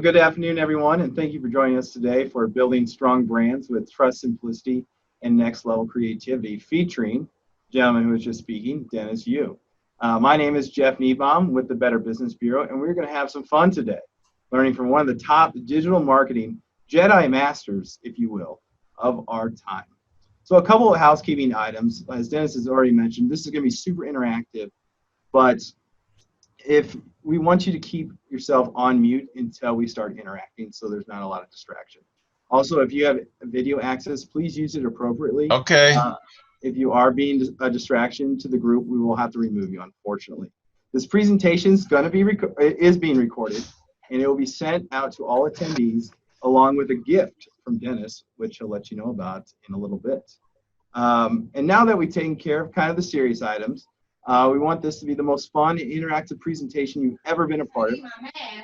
good afternoon, everyone, and thank you for joining us today for Building Strong Brands with Trust, Simplicity, and Next Level Creativity, featuring the gentleman who was just speaking, Dennis Yu. My name is Jeff Niebaum with the Better Business Bureau, and we're going to have some fun today, learning from one of the top digital marketing Jedi Masters, if you will, of our time. So a couple of housekeeping items. As Dennis has already mentioned, this is going to be super interactive, but if we want you to keep yourself on mute until we start interacting so there's not a lot of distraction. Also, if you have video access, please use it appropriately. Okay. If you are being a distraction to the group, we will have to remove you, unfortunately. This presentation is being recorded, and it will be sent out to all attendees along with a gift from Dennis, which he'll let you know about in a little bit. And now that we've taken care of kind of the serious items, we want this to be the most fun and interactive presentation you've ever been a part of.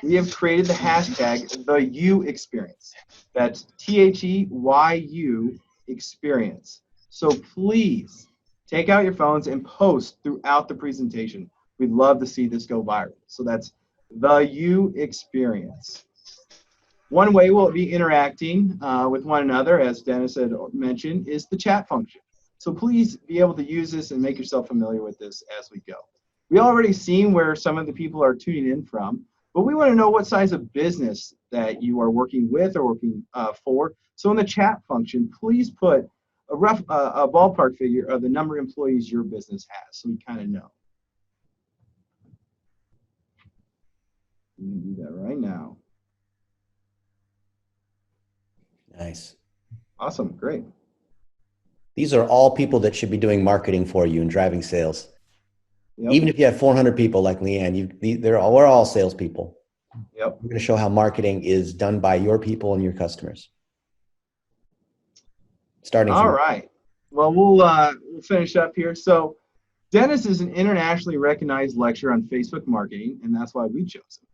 We have created the hashtag, the You Experience. That's THEYU Experience. So please take out your phones and post throughout the presentation. We'd love to see this go viral. So that's the You Experience. One way we'll be interacting with one another, as Dennis had mentioned, is the chat function. So please be able to use this and make yourself familiar with this as we go. We already seen where some of the people are tuning in from, but we want to know what size of business that you are working with or working for. So in the chat function, please put a rough a ballpark figure of the number of employees your business has, so we kind of know. We can do that right now. Nice. Awesome, great. These are all people that should be doing marketing for you and driving sales. Yep. Even if you have 400 people like Leanne, we're all salespeople. Yep. We're going to show how marketing is done by your people and your customers. All right. Well, we'll finish up here. So Dennis is an internationally recognized lecturer on Facebook marketing, and that's why we chose him.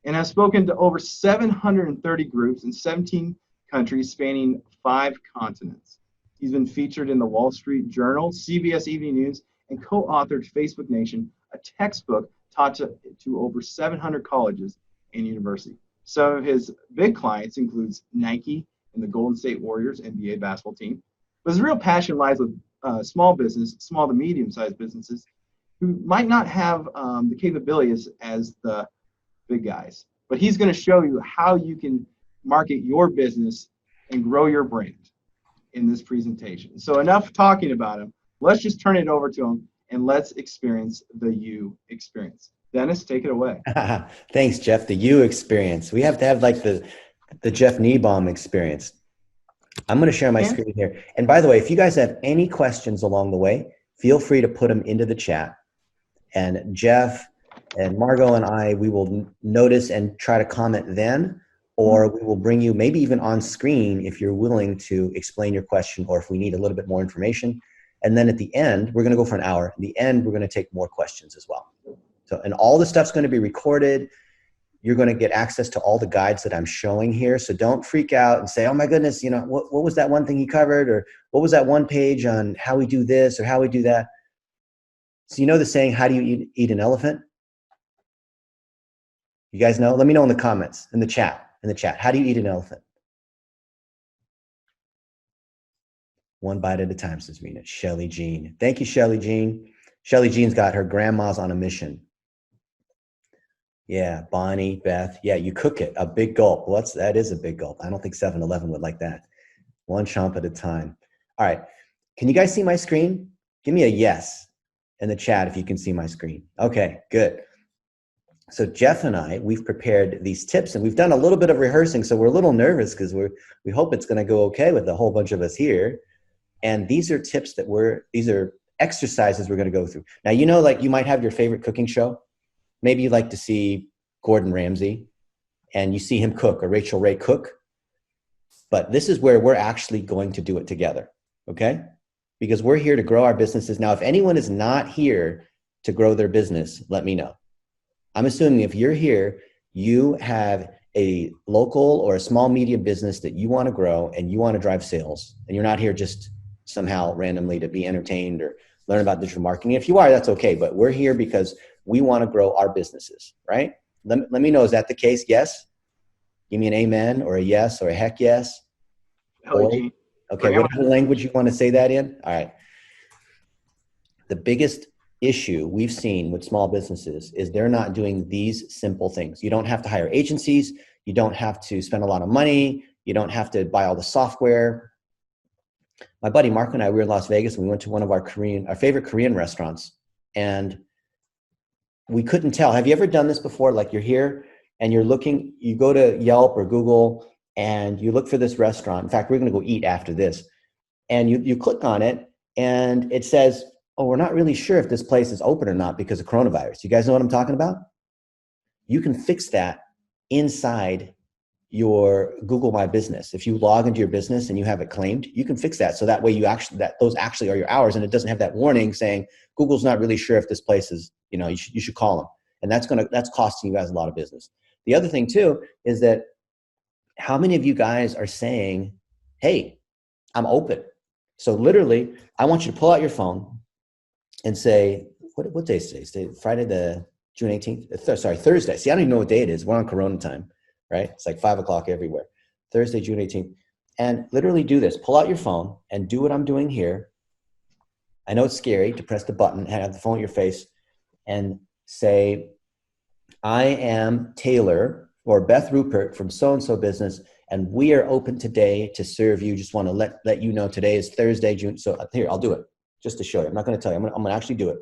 And has spoken to over 730 groups in 17 countries spanning 5 continents. He's been featured in the Wall Street Journal, CBS Evening News, and co-authored Facebook Nation, a textbook taught to over 700 colleges and universities. Some of his big clients includes Nike and the Golden State Warriors NBA basketball team. But his real passion lies with small to medium-sized businesses who might not have the capabilities as the big guys. But he's going to show you how you can market your business and grow your brand in this presentation. So enough talking about him. Let's just turn it over to him and let's experience the You Experience. Dennis, take it away. Thanks, Jeff. The You Experience. We have to have like the Jeff Niebaum experience. I'm going to share my screen here. And by the way, if you guys have any questions along the way, feel free to put them into the chat. And Jeff and Margot and I, we will notice and try to comment then, or we will bring you maybe even on screen if you're willing to explain your question or if we need a little bit more information. And then at the end, we're going to go for an hour. At the end, we're going to take more questions as well. So, and all the stuff's going to be recorded. You're going to get access to all the guides that I'm showing here. So don't freak out and say, oh my goodness, you know, what was that one thing he covered? Or what was that one page on how we do this or how we do that? So you know the saying, how do you eat an elephant? You guys know? Let me know in the comments, in the chat. How do you eat an elephant? One bite at a time, says Rena. Shelly Jean. Thank you, Shelly Jean. Shelly Jean's got her grandma's on a mission. Yeah, Bonnie, Beth. Yeah, you cook it. A big gulp. Well, that is a big gulp. I don't think 7-Eleven would like that. One chomp at a time. All right. Can you guys see my screen? Give me a yes in the chat if you can see my screen. Okay, good. So Jeff and I, we've prepared these tips and we've done a little bit of rehearsing. So we're a little nervous because we hope it's going to go okay with a whole bunch of us here. And these are tips these are exercises we're going to go through. Now, you know, like you might have your favorite cooking show. Maybe you like to see Gordon Ramsay and you see him cook or Rachel Ray cook. But this is where we're actually going to do it together. Okay? Because we're here to grow our businesses. Now, if anyone is not here to grow their business, let me know. I'm assuming if you're here, you have a local or a small media business that you want to grow and you want to drive sales, and you're not here just somehow randomly to be entertained or learn about digital marketing. If you are, that's okay, but we're here because we want to grow our businesses, right? Let me know, is that the case? Yes? Give me an amen or a yes or a heck yes. LEG. Okay, whatever language you want to say that in. All right. The biggest issue we've seen with small businesses is they're not doing these simple things. You don't have to hire agencies. You don't have to spend a lot of money. You don't have to buy all the software. My buddy Mark and I, we were in Las Vegas and we went to one of our favorite Korean restaurants, and we couldn't tell. Have you ever done this before? Like you're here and you're looking, you go to Yelp or Google and you look for this restaurant. In fact, we're going to go eat after this. And you click on it and it says, oh, we're not really sure if this place is open or not because of coronavirus. You guys know what I'm talking about? You can fix that inside your Google My Business. If you log into your business and you have it claimed, you can fix that. So that way those actually are your hours, and it doesn't have that warning saying Google's not really sure if this place is, you should call them. And that's costing you guys a lot of business. The other thing too is that how many of you guys are saying, hey, I'm open? So literally, I want you to pull out your phone and say, what day is today? Friday the June 18th? Sorry, Thursday. See, I don't even know what day it is. We're on Corona time, right? It's like 5 o'clock everywhere. Thursday, June 18th. And literally do this. Pull out your phone and do what I'm doing here. I know it's scary to press the button and have the phone at your face and say, I am Taylor or Beth Rupert from so-and-so business, and we are open today to serve you. Just want to let you know today is Thursday, June. So here, I'll do it just to show you. I'm not going to tell you. I'm going to actually do it.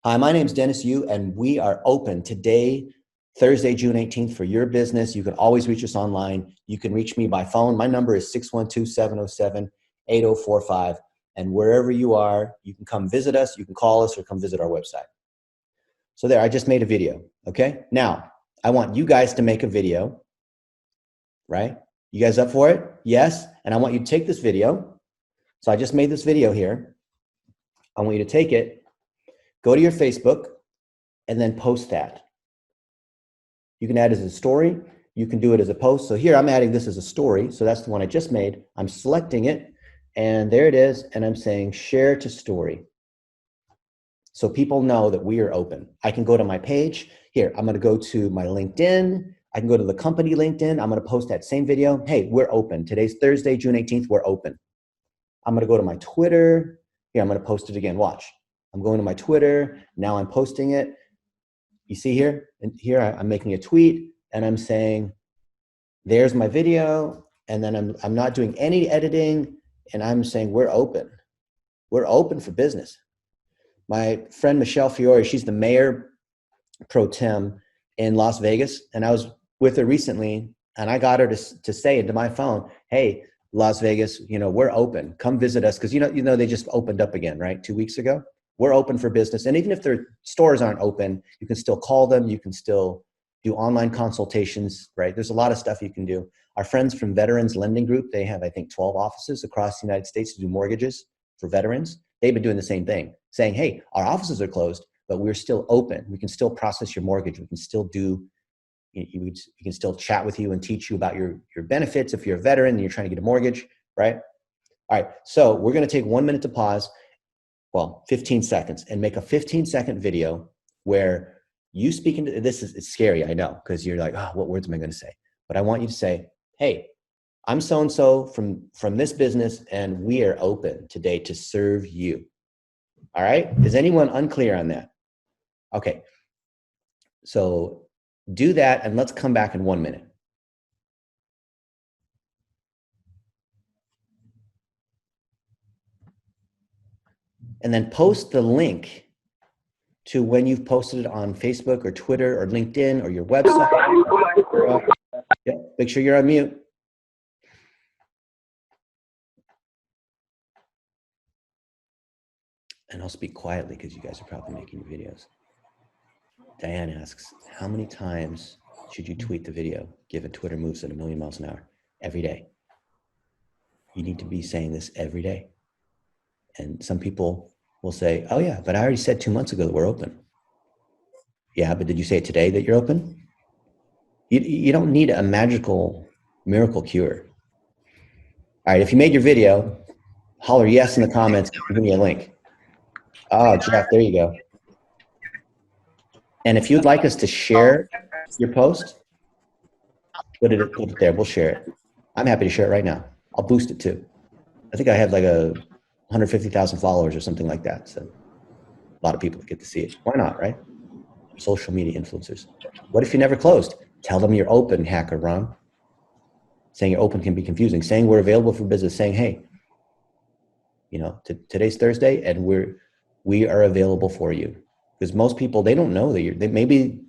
Hi, my name's Dennis Yu, and we are open today, Thursday, June 18th, for your business. You can always reach us online. You can reach me by phone. My number is 612-707-8045. And wherever you are, you can come visit us. You can call us or come visit our website. So there, I just made a video. Okay. Now, I want you guys to make a video, right? You guys up for it? Yes. And I want you to take this video. So I just made this video here. I want you to take it, go to your Facebook, and then post that. You can add it as a story. You can do it as a post. So here I'm adding this as a story. So that's the one I just made. I'm selecting it, and there it is. And I'm saying share to story. So people know that we are open. I can go to my page. Here, I'm going to go to my LinkedIn. I can go to the company LinkedIn. I'm going to post that same video. Hey, we're open. Today's Thursday, June 18th. We're open. I'm going to go to my Twitter. Here, I'm going to post it again. Watch. I'm going to my Twitter. Now I'm posting it. You see here? And here I'm making a tweet and I'm saying, there's my video. And then I'm not doing any editing. And I'm saying, we're open. We're open for business. My friend, Michelle Fiore, she's the mayor pro tem in Las Vegas. And I was with her recently and I got her to say into my phone, hey, Las Vegas, we're open. Come visit us. Cause they just opened up again, right? 2 weeks ago. We're open for business. And even if their stores aren't open, you can still call them. You can still do online consultations, right? There's a lot of stuff you can do. Our friends from Veterans Lending Group, they have, I think, 12 offices across the United States to do mortgages for veterans. They've been doing the same thing, saying, hey, our offices are closed, but we're still open. We can still process your mortgage. We can still we can still chat with you and teach you about your benefits if you're a veteran and you're trying to get a mortgage, right? All right, so we're going to take 1 minute to pause, 15 seconds, and make a 15-second video where you speak into this. It's scary, I know, because you're like, what words am I going to say? But I want you to say, hey, I'm so-and-so from this business, and we are open today to serve you. All right? Is anyone unclear on that? Okay. So do that, and let's come back in 1 minute. And then post the link to when you've posted it on Facebook or Twitter or LinkedIn or your website. Make sure you're on mute. And I'll speak quietly because you guys are probably making videos. Diane asks, how many times should you tweet the video given Twitter moves at 1 million miles an hour? Every day. You need to be saying this every day. And some people will say, oh yeah, but I already said 2 months ago that we're open. Yeah, but did you say today that you're open? You don't need a magical miracle cure. All right, if you made your video, holler yes in the comments and give me a link. Oh, Jeff, there you go. And if you'd like us to share your post, Put it there. We'll share it. I'm happy to share it right now. I'll boost it too. I think I have like 150,000 followers or something like that. So a lot of people get to see it. Why not, right? Social media influencers. What if you never closed? Tell them you're open, hacker Ron. Saying you're open can be confusing. Saying we're available for business, saying, hey, you know, today's Thursday and we are available for you. Because most people, they don't know that maybe,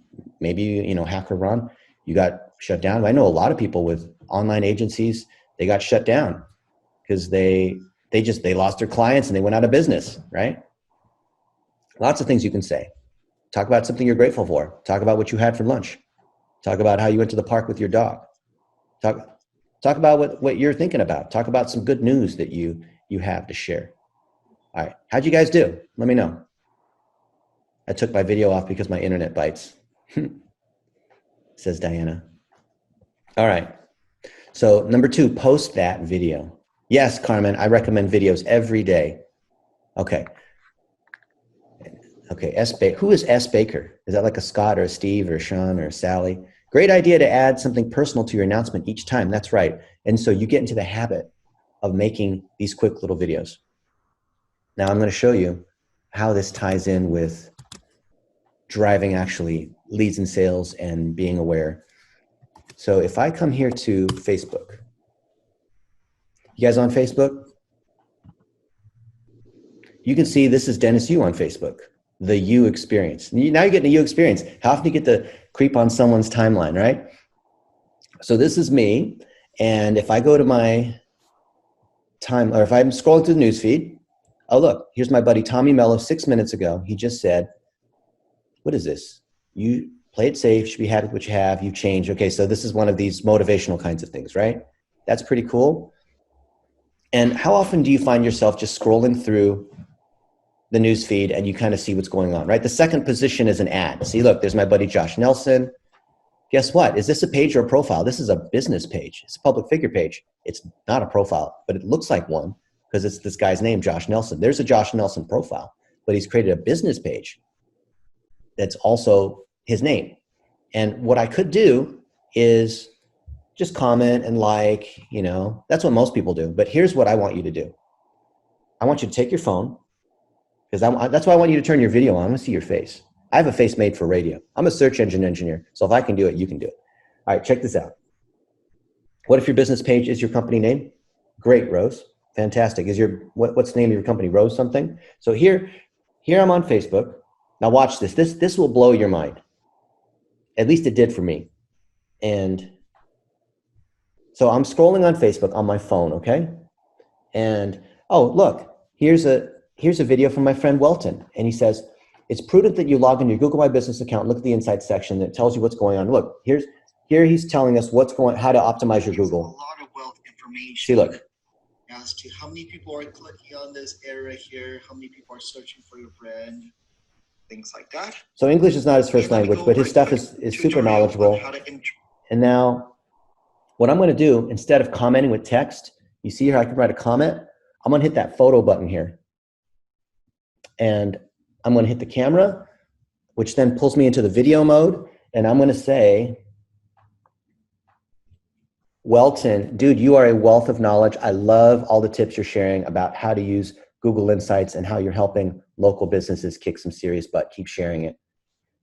you know, hacker Ron, you got shut down. I know a lot of people with online agencies, they got shut down because they lost their clients and they went out of business, right? Lots of things you can say. Talk about something you're grateful for. Talk about what you had for lunch. Talk about how you went to the park with your dog. Talk about what you're thinking about. Talk about some good news that you have to share. All right, how'd you guys do? Let me know. I took my video off because my internet bites, says Diana. All right, so number 2, post that video. Yes, Carmen, I recommend videos every day. Okay. Okay, who is S. Baker? Is that like a Scott or a Steve or a Sean or a Sally? Great idea to add something personal to your announcement each time. That's right. And so you get into the habit of making these quick little videos. Now I'm going to show you how this ties in with driving actually leads and sales and being aware. So if I come here to Facebook, you guys on Facebook? You can see this is Dennis Yu on Facebook, the You experience. Now you're getting a You experience. How often do you get to creep on someone's timeline, right? So this is me. And if I go to my time, or if I'm scrolling through the newsfeed, oh, look, here's my buddy Tommy Mello 6 minutes ago. He just said, what is this? You play it safe, should be happy with what you have, you change. Okay, so this is one of these motivational kinds of things, right? That's pretty cool. And how often do you find yourself just scrolling through the news feed and you kind of see what's going on, right? The second position is an ad. See, look, there's my buddy Josh Nelson. Guess what? Is this a page or a profile? This is a business page. It's a public figure page. It's not a profile, but it looks like one because it's this guy's name, Josh Nelson. There's a Josh Nelson profile, but he's created a business page that's also his name. And what I could do is just comment and like, you know, that's what most people do. But here's what I want you to do. I want you to take your phone, because that's why I want you to turn your video on. I want to see your face. I have a face made for radio. I'm a search engine engineer. So if I can do it, you can do it. All right, check this out. What if your business page is your company name? Great, Rose. Fantastic. What's the name of your company? Rose something? So here I'm on Facebook. Now watch this. This will blow your mind. At least it did for me. And so I'm scrolling on Facebook on my phone, okay? And oh, look, here's a video from my friend Welton. And he says, it's prudent that you log into your Google My Business account, look at the insights section that tells you what's going on. Look, here he's telling us how to optimize your Google. A lot of wealth information. See, look. As to how many people are clicking on this area here, how many people are searching for your brand, things like that. So English is not his first language, but his stuff is super knowledgeable. And now what I'm going to do, instead of commenting with text, you see here I can write a comment. I'm going to hit that photo button here. And I'm going to hit the camera, which then pulls me into the video mode. And I'm going to say, Welton, dude, you are a wealth of knowledge. I love all the tips you're sharing about how to use Google Insights and how you're helping local businesses kick some serious butt. Keep sharing it.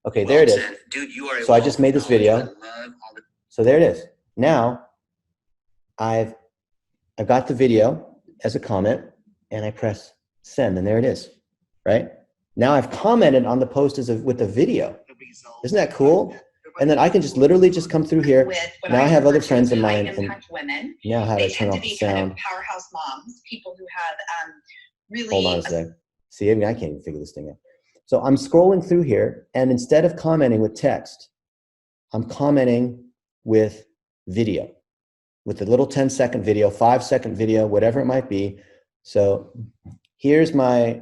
Okay, there it is. Dude, you are so I just made this video. So there it is. Now I've got the video as a comment and I press send and there it is, right? Now I've commented on the post with the video. Isn't that cool? And then I can just literally just come through here. Now I have other friends of mine. And women. Now how to turn off the sound. Kind of powerhouse moms, people who have really. Hold on a sec. See, I mean, I can't even figure this thing out. So I'm scrolling through here, and instead of commenting with text, I'm commenting with video, with a little 10-second video, 5-second video, whatever it might be. So here's my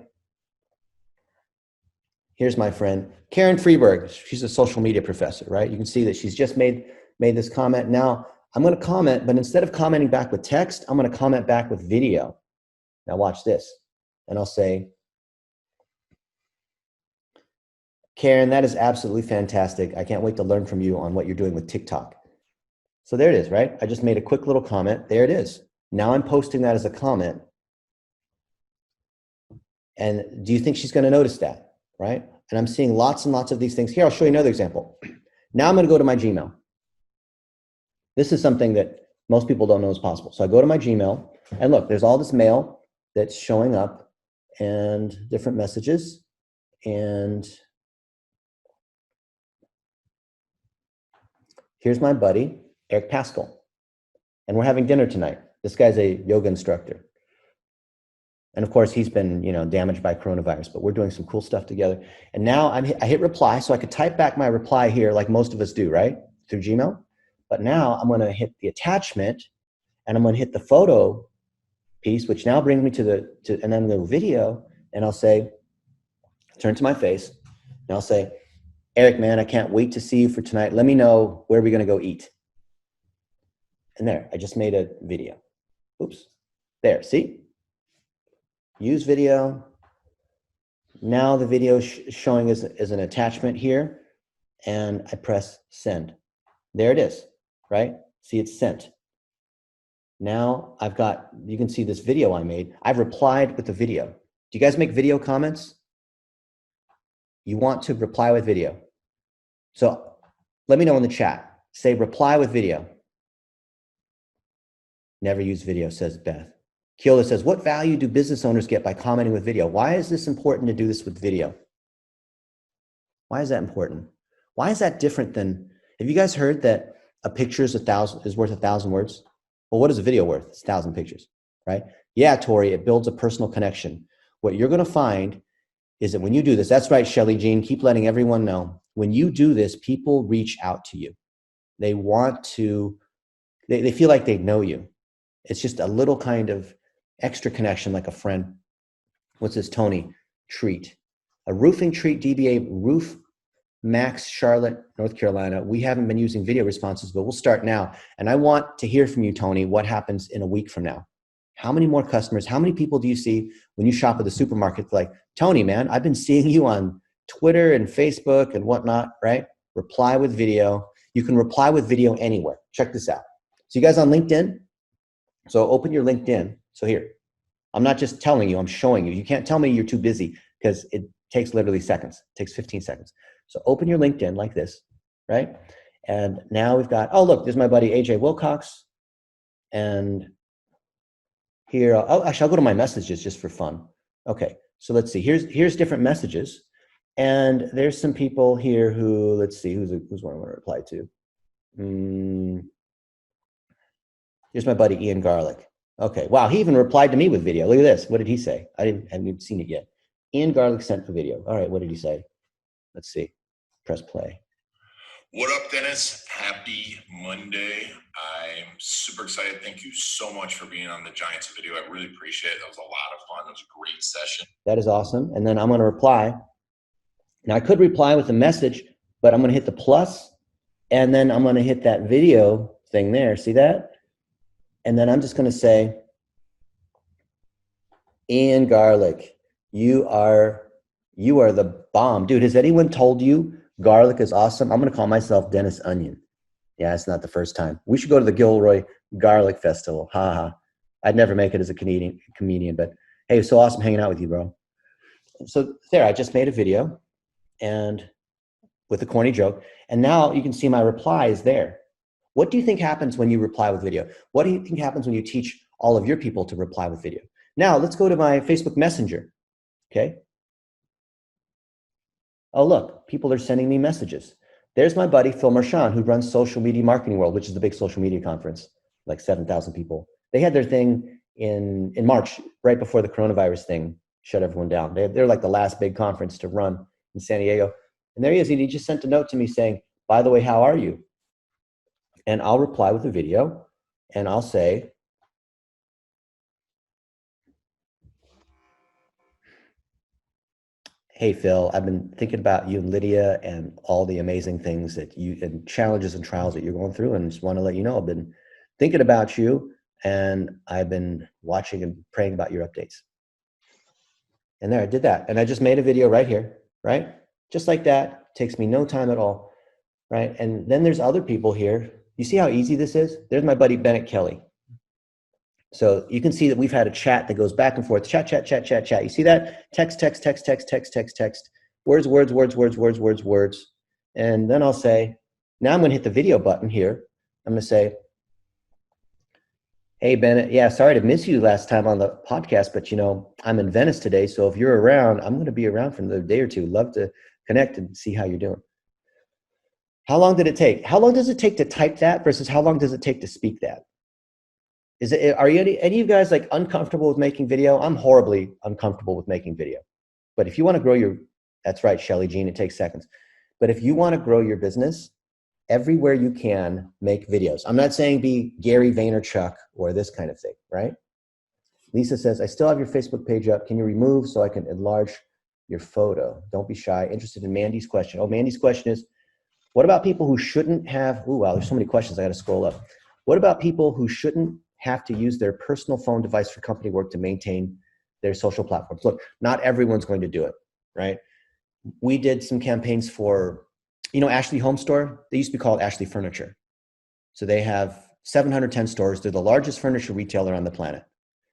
friend, Karen Freeberg. She's a social media professor, right? You can see that she's just made this comment. Now I'm going to comment, but instead of commenting back with text, I'm going to comment back with video. Now watch this. And I'll say, Karen, that is absolutely fantastic. I can't wait to learn from you on what you're doing with TikTok. So there it is, right? I just made a quick little comment. There it is. Now I'm posting that as a comment. And do you think she's going to notice that, right? And I'm seeing lots and lots of these things. Here, I'll show you another example. Now I'm going to go to my Gmail. This is something that most people don't know is possible. So I go to my Gmail, and look, there's all this mail that's showing up and different messages. And here's my buddy, Eric Pascal. And we're having dinner tonight. This guy's a yoga instructor. And of course, he's been, damaged by coronavirus, but we're doing some cool stuff together. And now I hit reply, so I could type back my reply here like most of us do, right? Through Gmail. But now I'm going to hit the attachment, and I'm going to hit the photo piece, which now brings me to and then the video, and I'll say, turn to my face, and I'll say, Eric, man, I can't wait to see you for tonight. Let me know where we're going to go eat. And there, I just made a video. Oops. There, see? Use video. Now the video showing as an attachment here, and I press send. There it is, right? See, it's sent. Now you can see this video I made. I've replied with the video. Do you guys make video comments? You want to reply with video. So let me know in the chat. Say reply with video. Never use video, says Beth. Keola says, what value do business owners get by commenting with video? Why is this important to do this with video? Why is that important? Why is that different than, have you guys heard that a picture is worth 1,000 words? Well, what is a video worth? It's 1,000 pictures, right? Yeah, Tori, it builds a personal connection. What you're going to find is that when you do this, that's right, Shelly Jean, keep letting everyone know. When you do this, people reach out to you. They want to, they feel like they know you. It's just a little kind of extra connection, like a friend. What's this, Tony? Treat. A roofing treat, DBA Roof Max, Charlotte, North Carolina. We haven't been using video responses, but we'll start now. And I want to hear from you, Tony, what happens in a week from now. How many more customers, how many people do you see when you shop at the supermarket? Like, Tony, man, I've been seeing you on Twitter and Facebook and whatnot, right? Reply with video. You can reply with video anywhere. Check this out. So you guys on LinkedIn? So open your LinkedIn. So here, I'm not just telling you, I'm showing you. You can't tell me you're too busy because it takes literally seconds. It takes 15 seconds. So open your LinkedIn like this, right? And now we've got, oh, look, there's my buddy, AJ Wilcox. And here, actually, I'll go to my messages just for fun. Okay, so let's see. Here's different messages. And there's some people here who, let's see, who's one I want to reply to. Here's my buddy, Ian Garlic. Okay, wow, he even replied to me with video. Look at this. What did he say? I haven't even seen it yet. Ian Garlic sent a video. All right, what did he say? Let's see. Press play. What up, Dennis? Happy Monday. I'm super excited. Thank you so much for being on the Giants video. I really appreciate it. That was a lot of fun. That was a great session. That is awesome. And then I'm going to reply. Now, I could reply with a message, but I'm going to hit the plus, and then I'm going to hit that video thing there. See that? And then I'm just going to say, Ian Garlic, you are the bomb. Dude, has anyone told you garlic is awesome? I'm going to call myself Dennis Onion. Yeah, it's not the first time. We should go to the Gilroy Garlic Festival. Ha ha. I'd never make it as a comedian, but hey, it's so awesome hanging out with you, bro. So there, I just made a video and with a corny joke. And now you can see my replies there. What do you think happens when you reply with video? What do you think happens when you teach all of your people to reply with video? Now let's go to my Facebook Messenger, okay? Oh, look, people are sending me messages. There's my buddy, Phil Marchand, who runs Social Media Marketing World, which is the big social media conference, like 7,000 people. They had their thing in March, right before the coronavirus thing shut everyone down. They're like the last big conference to run in San Diego. And there he is. He just sent a note to me saying, by the way, how are you? And I'll reply with a video, and I'll say, hey, Phil, I've been thinking about you and Lydia and all the amazing things that you, and challenges and trials that you're going through, and just want to let you know I've been thinking about you, and I've been watching and praying about your updates. And there, I did that. And I just made a video right here, right? Just like that. Takes me no time at all, right? And then there's other people here You see how easy this is? There's my buddy Bennett Kelly. So you can see that we've had a chat that goes back and forth. Chat, chat, chat, chat, chat. You see that? Text, text, text, text, text, text, text. Words, words, words, words, words, words, words. And then I'll say, now I'm going to hit the video button here. I'm going to say, hey, Bennett, yeah, sorry to miss you last time on the podcast, but, you know, I'm in Venice today. So if you're around, I'm going to be around for another day or two. Love to connect and see how you're doing. How long did it take? How long does it take to type that versus how long does it take to speak that? Are you any of you guys like uncomfortable with making video? I'm horribly uncomfortable with making video. But if you want to grow that's right, Shelly Jean, it takes seconds. But if you want to grow your business, everywhere you can, make videos. I'm not saying be Gary Vaynerchuk or this kind of thing, right? Lisa says, I still have your Facebook page up. Can you remove so I can enlarge your photo? Don't be shy. Interested in Mandy's question. Oh, Mandy's question is, what about people who shouldn't have, oh, wow, there's so many questions. I got to scroll up. What about people who shouldn't have to use their personal phone device for company work to maintain their social platforms? Look, not everyone's going to do it, right? We did some campaigns for, you know, Ashley Home Store. They used to be called Ashley Furniture. So they have 710 stores. They're the largest furniture retailer on the planet.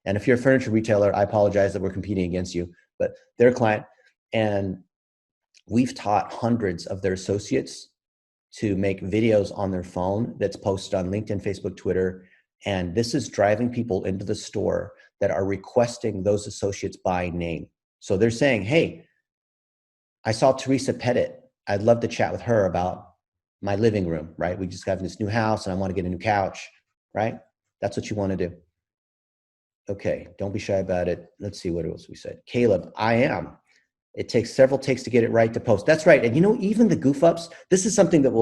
And if you're a furniture retailer, I apologize that we're competing against you, but they're a client. And we've taught hundreds of their associates to make videos on their phone that's posted on LinkedIn, Facebook, Twitter. And this is driving people into the store that are requesting those associates by name. So they're saying, hey, I saw Teresa Pettit. I'd love to chat with her about my living room, right? We just got this new house and I want to get a new couch, right? That's what you want to do. Okay, don't be shy about it. Let's see what else we said. Caleb, I am. It takes several takes to get it right to post. That's right. And you know, even the goof ups, this is something that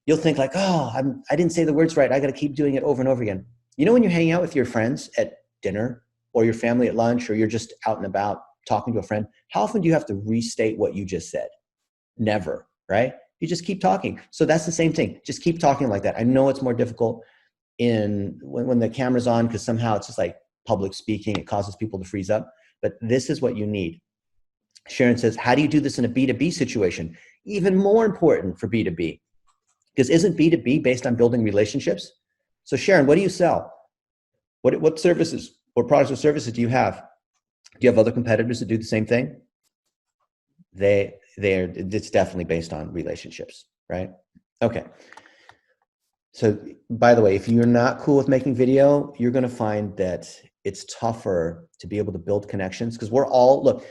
you'll think like, oh, I didn't say the words right. I got to keep doing it over and over again. You know, when you're hanging out with your friends at dinner or your family at lunch, or you're just out and about talking to a friend, how often do you have to restate what you just said? Never, right? You just keep talking. So that's the same thing. Just keep talking like that. I know it's more difficult when the camera's on, because somehow it's just like public speaking. It causes people to freeze up. But this is what you need. Sharon says, how do you do this in a B2B situation? Even more important for B2B. Because isn't B2B based on building relationships? So Sharon, what do you sell? What services, what products or services do you have? Do you have other competitors that do the same thing? It's definitely based on relationships, right? Okay. So by the way, if you're not cool with making video, you're going to find that it's tougher to be able to build connections, because we're all, look,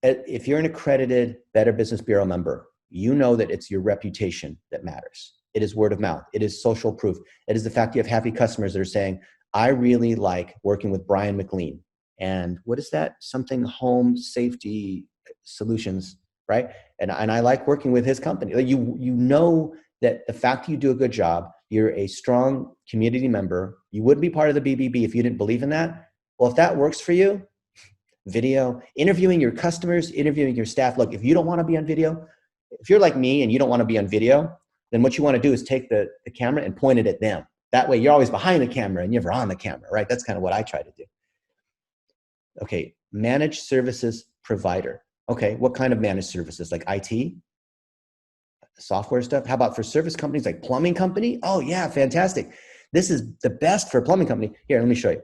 if you're an accredited Better Business Bureau member, you know that it's your reputation that matters. It is word of mouth. It is social proof. It is the fact you have happy customers that are saying, I really like working with Brian McLean. And what is that? Something home safety solutions, right? And I like working with his company. You know that the fact that you do a good job, you're a strong community member. You wouldn't be part of the BBB if you didn't believe in that. Well, if that works for you, video, interviewing your customers, interviewing your staff. Look, if you don't want to be on video, if you're like me and you don't want to be on video, then what you want to do is take the camera and point it at them. That way you're always behind the camera and you're never on the camera, right? That's kind of what I try to do. Okay, managed services provider. Okay, what kind of managed services? Like IT? Software stuff? How about for service companies like plumbing company? Oh yeah, fantastic. This is the best for a plumbing company. Here, let me show you.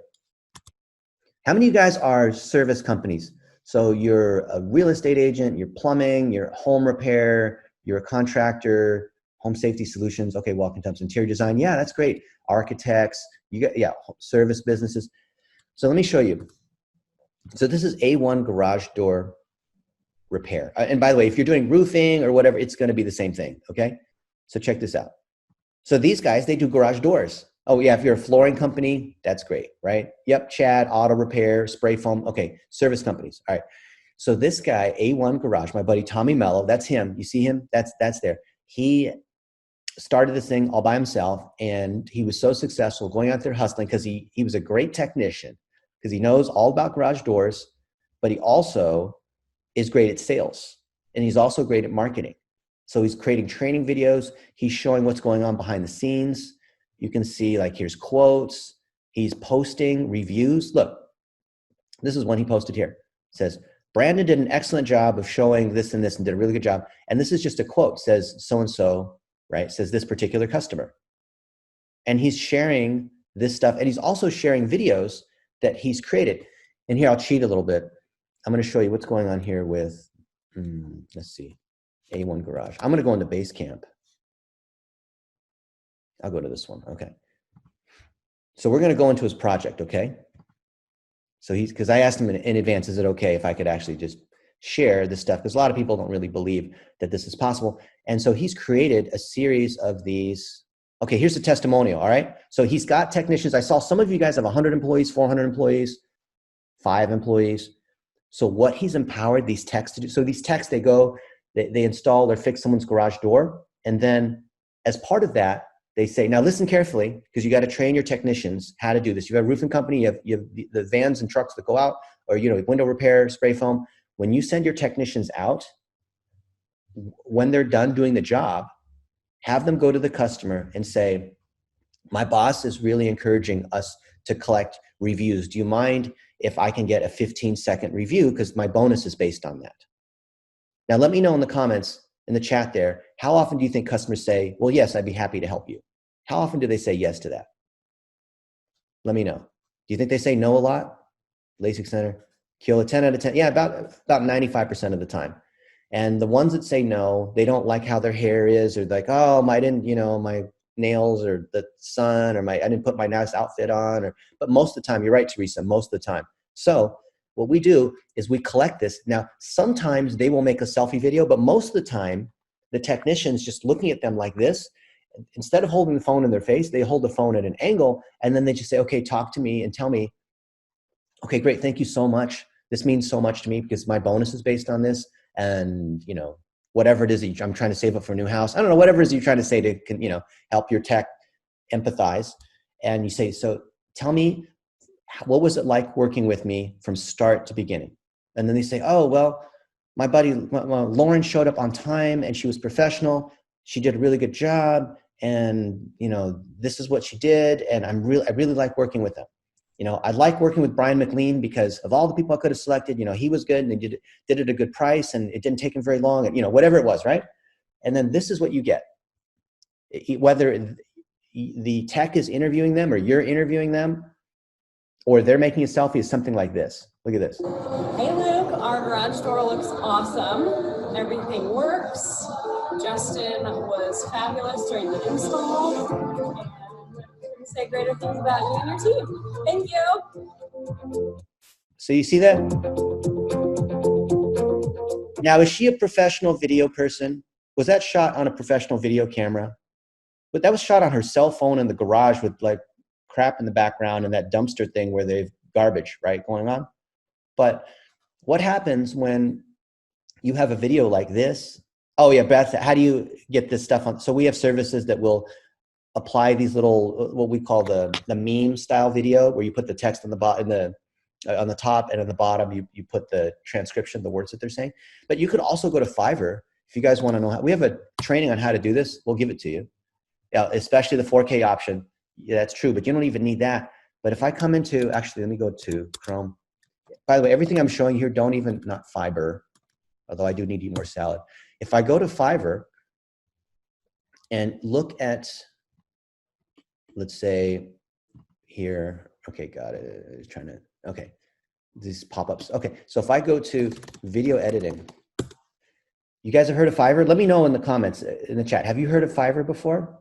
How many of you guys are service companies? So you're a real estate agent, you're plumbing, you're home repair, you're a contractor, home safety solutions. Okay, Walking Tubs, interior design. Yeah, that's great. Architects, service businesses. So let me show you. So this is A1 garage door repair. And by the way, if you're doing roofing or whatever, it's going to be the same thing. Okay. So check this out. So these guys, they do garage doors. Oh yeah. If you're a flooring company, that's great. Right. Yep. Chad, auto repair, spray foam. Okay. Service companies. All right. So this guy, A1 Garage, my buddy, Tommy Mello, that's him. You see him? That's there. He started this thing all by himself, and he was so successful going out there hustling because he was a great technician, because he knows all about garage doors, but he also is great at sales, and he's also great at marketing. So he's creating training videos. He's showing what's going on behind the scenes. You can see, like, here's quotes. He's posting reviews. Look, this is one he posted here. It says, Brandon did an excellent job of showing this and this and did a really good job. And this is just a quote. It says so-and-so, right? It says this particular customer. and he's sharing this stuff, and he's also sharing videos that he's created. And here, I'll cheat a little bit. I'm going to show you what's going on here with, let's see, A1 Garage. I'm going to go into Basecamp. I'll go to this one. Okay. So we're going to go into his project. Okay. So because I asked him in advance, is it okay if I could actually just share this stuff? Because a lot of people don't really believe that this is possible. And so he's created a series of these. Okay, here's a testimonial. All right. So he's got technicians. I saw some of you guys have 100 employees, 400 employees, 5 employees. So what he's empowered these techs to do. So these techs, they go, they install or fix someone's garage door. And then as part of that, they say, now listen carefully, because you got to train your technicians how to do this. You have a roofing company, you have the vans and trucks that go out, or, window repair, spray foam. When you send your technicians out, when they're done doing the job, have them go to the customer and say, my boss is really encouraging us to collect reviews. Do you mind if I can get a 15-second review? Because my bonus is based on that. Now, let me know in the comments, in the chat there, how often do you think customers say, well, yes, I'd be happy to help you? How often do they say yes to that? Let me know. Do you think they say no a lot? LASIK Center, Keola, 10 out of 10. Yeah, about 95% of the time. And the ones that say no, they don't like how their hair is, or like, oh, I didn't, my nails, or the sun, or I didn't put my nice outfit on. But most of the time, you're right, Teresa, most of the time. So what we do is we collect this. Now, sometimes they will make a selfie video, but most of the time, the technician's just looking at them like this. Instead of holding the phone in their face, they hold the phone at an angle, and then they just say, okay, talk to me and tell me, okay, great, thank you so much. This means so much to me because my bonus is based on this. And, whatever it is that I'm trying to save up for a new house. I don't know, whatever it is you're trying to say to, help your tech empathize. And you say, so tell me, what was it like working with me from start to beginning? And then they say, oh, well, my buddy, Lauren showed up on time and she was professional. She did a really good job. And, this is what she did. And I really like working with them. I like working with Brian McLean because of all the people I could have selected, he was good and they did it at a good price and it didn't take him very long and, whatever it was, right? And then this is what you get. Whether the tech is interviewing them or you're interviewing them or they're making a selfie, is something like this. Look at this. Hey Luke, our garage door looks awesome. Everything works. Justin was fabulous during the install. And say greater things about you and your team. Thank you. So you see that? Now, is she a professional video person? Was that shot on a professional video camera? But that was shot on her cell phone in the garage with like crap in the background and that dumpster thing where they've garbage, right, going on. But what happens when you have a video like this? Oh yeah, Beth, how do you get this stuff on? So we have services that will apply these little, what we call the meme style video, where you put the text on the bottom, on the top, and on the bottom you put the transcription, the words that they're saying. But you could also go to Fiverr if you guys want to know how. We have a training on how to do this. We'll give it to you. Especially the 4K option. Yeah, that's true, but you don't even need that. But if I come into, actually, let me go to Chrome. By the way, everything I'm showing here, not Fiverr, although I do need to eat more salad. If I go to Fiverr and look at, let's say here, okay, got it, okay, these pop-ups. Okay, so if I go to video editing, you guys have heard of Fiverr? Let me know in the comments, in the chat. Have you heard of Fiverr before?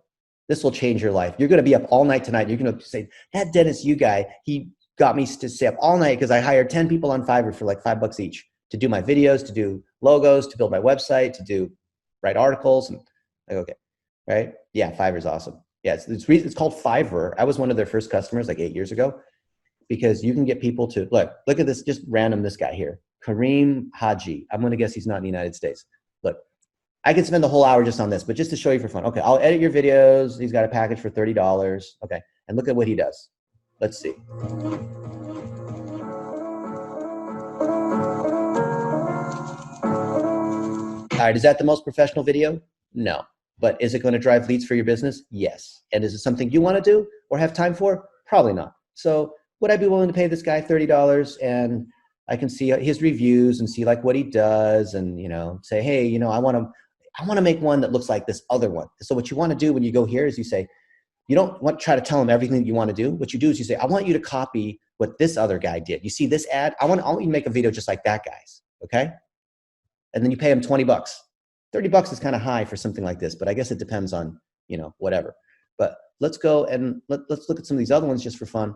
This will change your life. You're going to be up all night tonight. You're going to say, that Dennis Yu guy, he got me to stay up all night because I hired 10 people on Fiverr for like $5 each to do my videos, to do logos, to build my website, to write articles. And like, okay, right? Yeah, Fiverr's awesome. Yeah, it's called Fiverr. I was one of their first customers like 8 years ago because you can get people to, look at this, just random, this guy here, Kareem Haji. I'm going to guess he's not in the United States. Look. I could spend the whole hour just on this, but just to show you for fun. Okay, I'll edit your videos. He's got a package for $30. Okay, and look at what he does. Let's see. All right, is that the most professional video? No. But is it going to drive leads for your business? Yes. And is it something you want to do or have time for? Probably not. So would I be willing to pay this guy $30 and I can see his reviews and see like what he does and, say, hey, I want to make one that looks like this other one. So what you want to do when you go here is you say, You don't want to try to tell them everything that you want to do. What you do is you say, I want you to copy what this other guy did. You see this ad? I want you to make a video just like that guy's, okay? And then you pay him $20. $30 is kind of high for something like this, but I guess it depends on, whatever. But let's go and let's look at some of these other ones just for fun.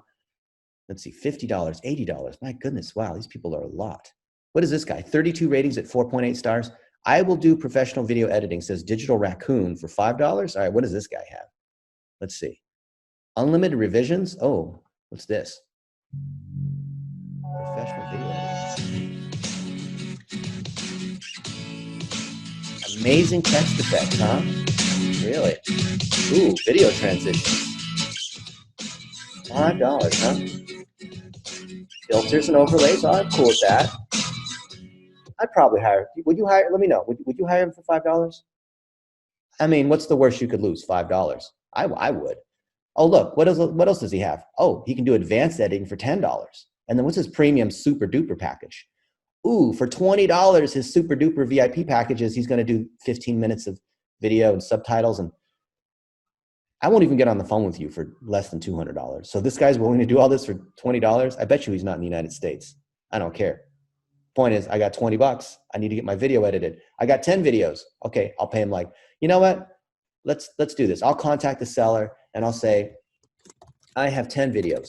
Let's see, $50, $80. My goodness, wow, these people are a lot. What is this guy? 32 ratings at 4.8 stars. I will do professional video editing, says Digital Raccoon for $5. All right, what does this guy have? Let's see. Unlimited revisions. Oh, what's this? Professional video editing. Amazing text effects, huh? Really? Ooh, video transitions. $5, huh? Filters and overlays. Oh, I'm cool with that. I'd probably hire. Would you hire? Let me know. Would you hire him for $5? I mean, what's the worst you could lose? $5. I would. Oh, look, what else does he have? Oh, he can do advanced editing for $10. And then what's his premium super duper package? Ooh, for $20, his super duper VIP package is he's going to do 15 minutes of video and subtitles. And I won't even get on the phone with you for less than $200. So this guy's willing to do all this for $20. I bet you he's not in the United States. I don't care. Point is, I got $20. I need to get my video edited. I got 10 videos. Okay, I'll pay him like, you know what? Let's do this. I'll contact the seller and I'll say, I have 10 videos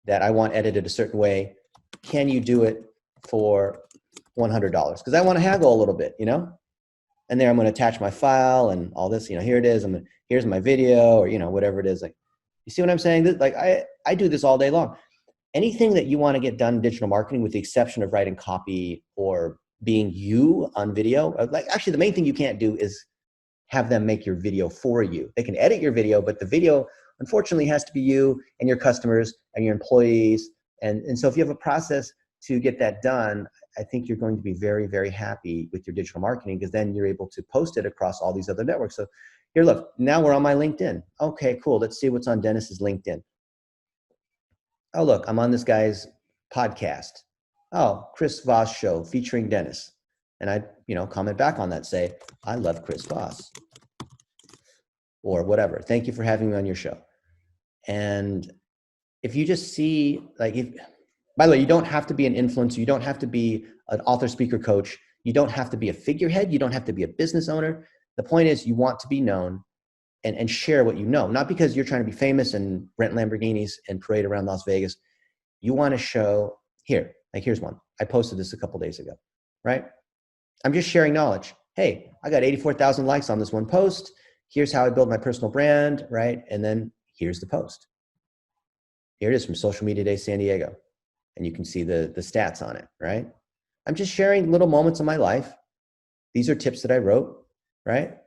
that I want edited a certain way. Can you do it for $100? Because I want to haggle a little bit, And there I'm going to attach my file and all this, here it is. Here's my video or, whatever it is. Like, you see what I'm saying? Like I do this all day long. Anything that you want to get done in digital marketing, with the exception of writing copy or being you on video, like actually the main thing you can't do is have them make your video for you. They can edit your video, but the video unfortunately has to be you and your customers and your employees. And so if you have a process to get that done, I think you're going to be very, very happy with your digital marketing, because then you're able to post it across all these other networks. So here, look, now we're on my LinkedIn. Okay, cool. Let's see what's on Dennis's LinkedIn. Oh, look, I'm on this guy's podcast. Oh, Chris Voss show featuring Dennis. And I, comment back on that, say, I love Chris Voss or whatever. Thank you for having me on your show. And if you just see, by the way, you don't have to be an influencer. You don't have to be an author, speaker, coach. You don't have to be a figurehead. You don't have to be a business owner. The point is you want to be known and share what you know, not because you're trying to be famous and rent Lamborghinis and parade around Las Vegas. You want to show here, here's one. I posted this a couple days ago, right? I'm just sharing knowledge. Hey, I got 84,000 likes on this one post. Here's how I build my personal brand, right? And then here's the post. Here it is from Social Media Day San Diego. And you can see the stats on it, right? I'm just sharing little moments of my life. These are tips that I wrote, right?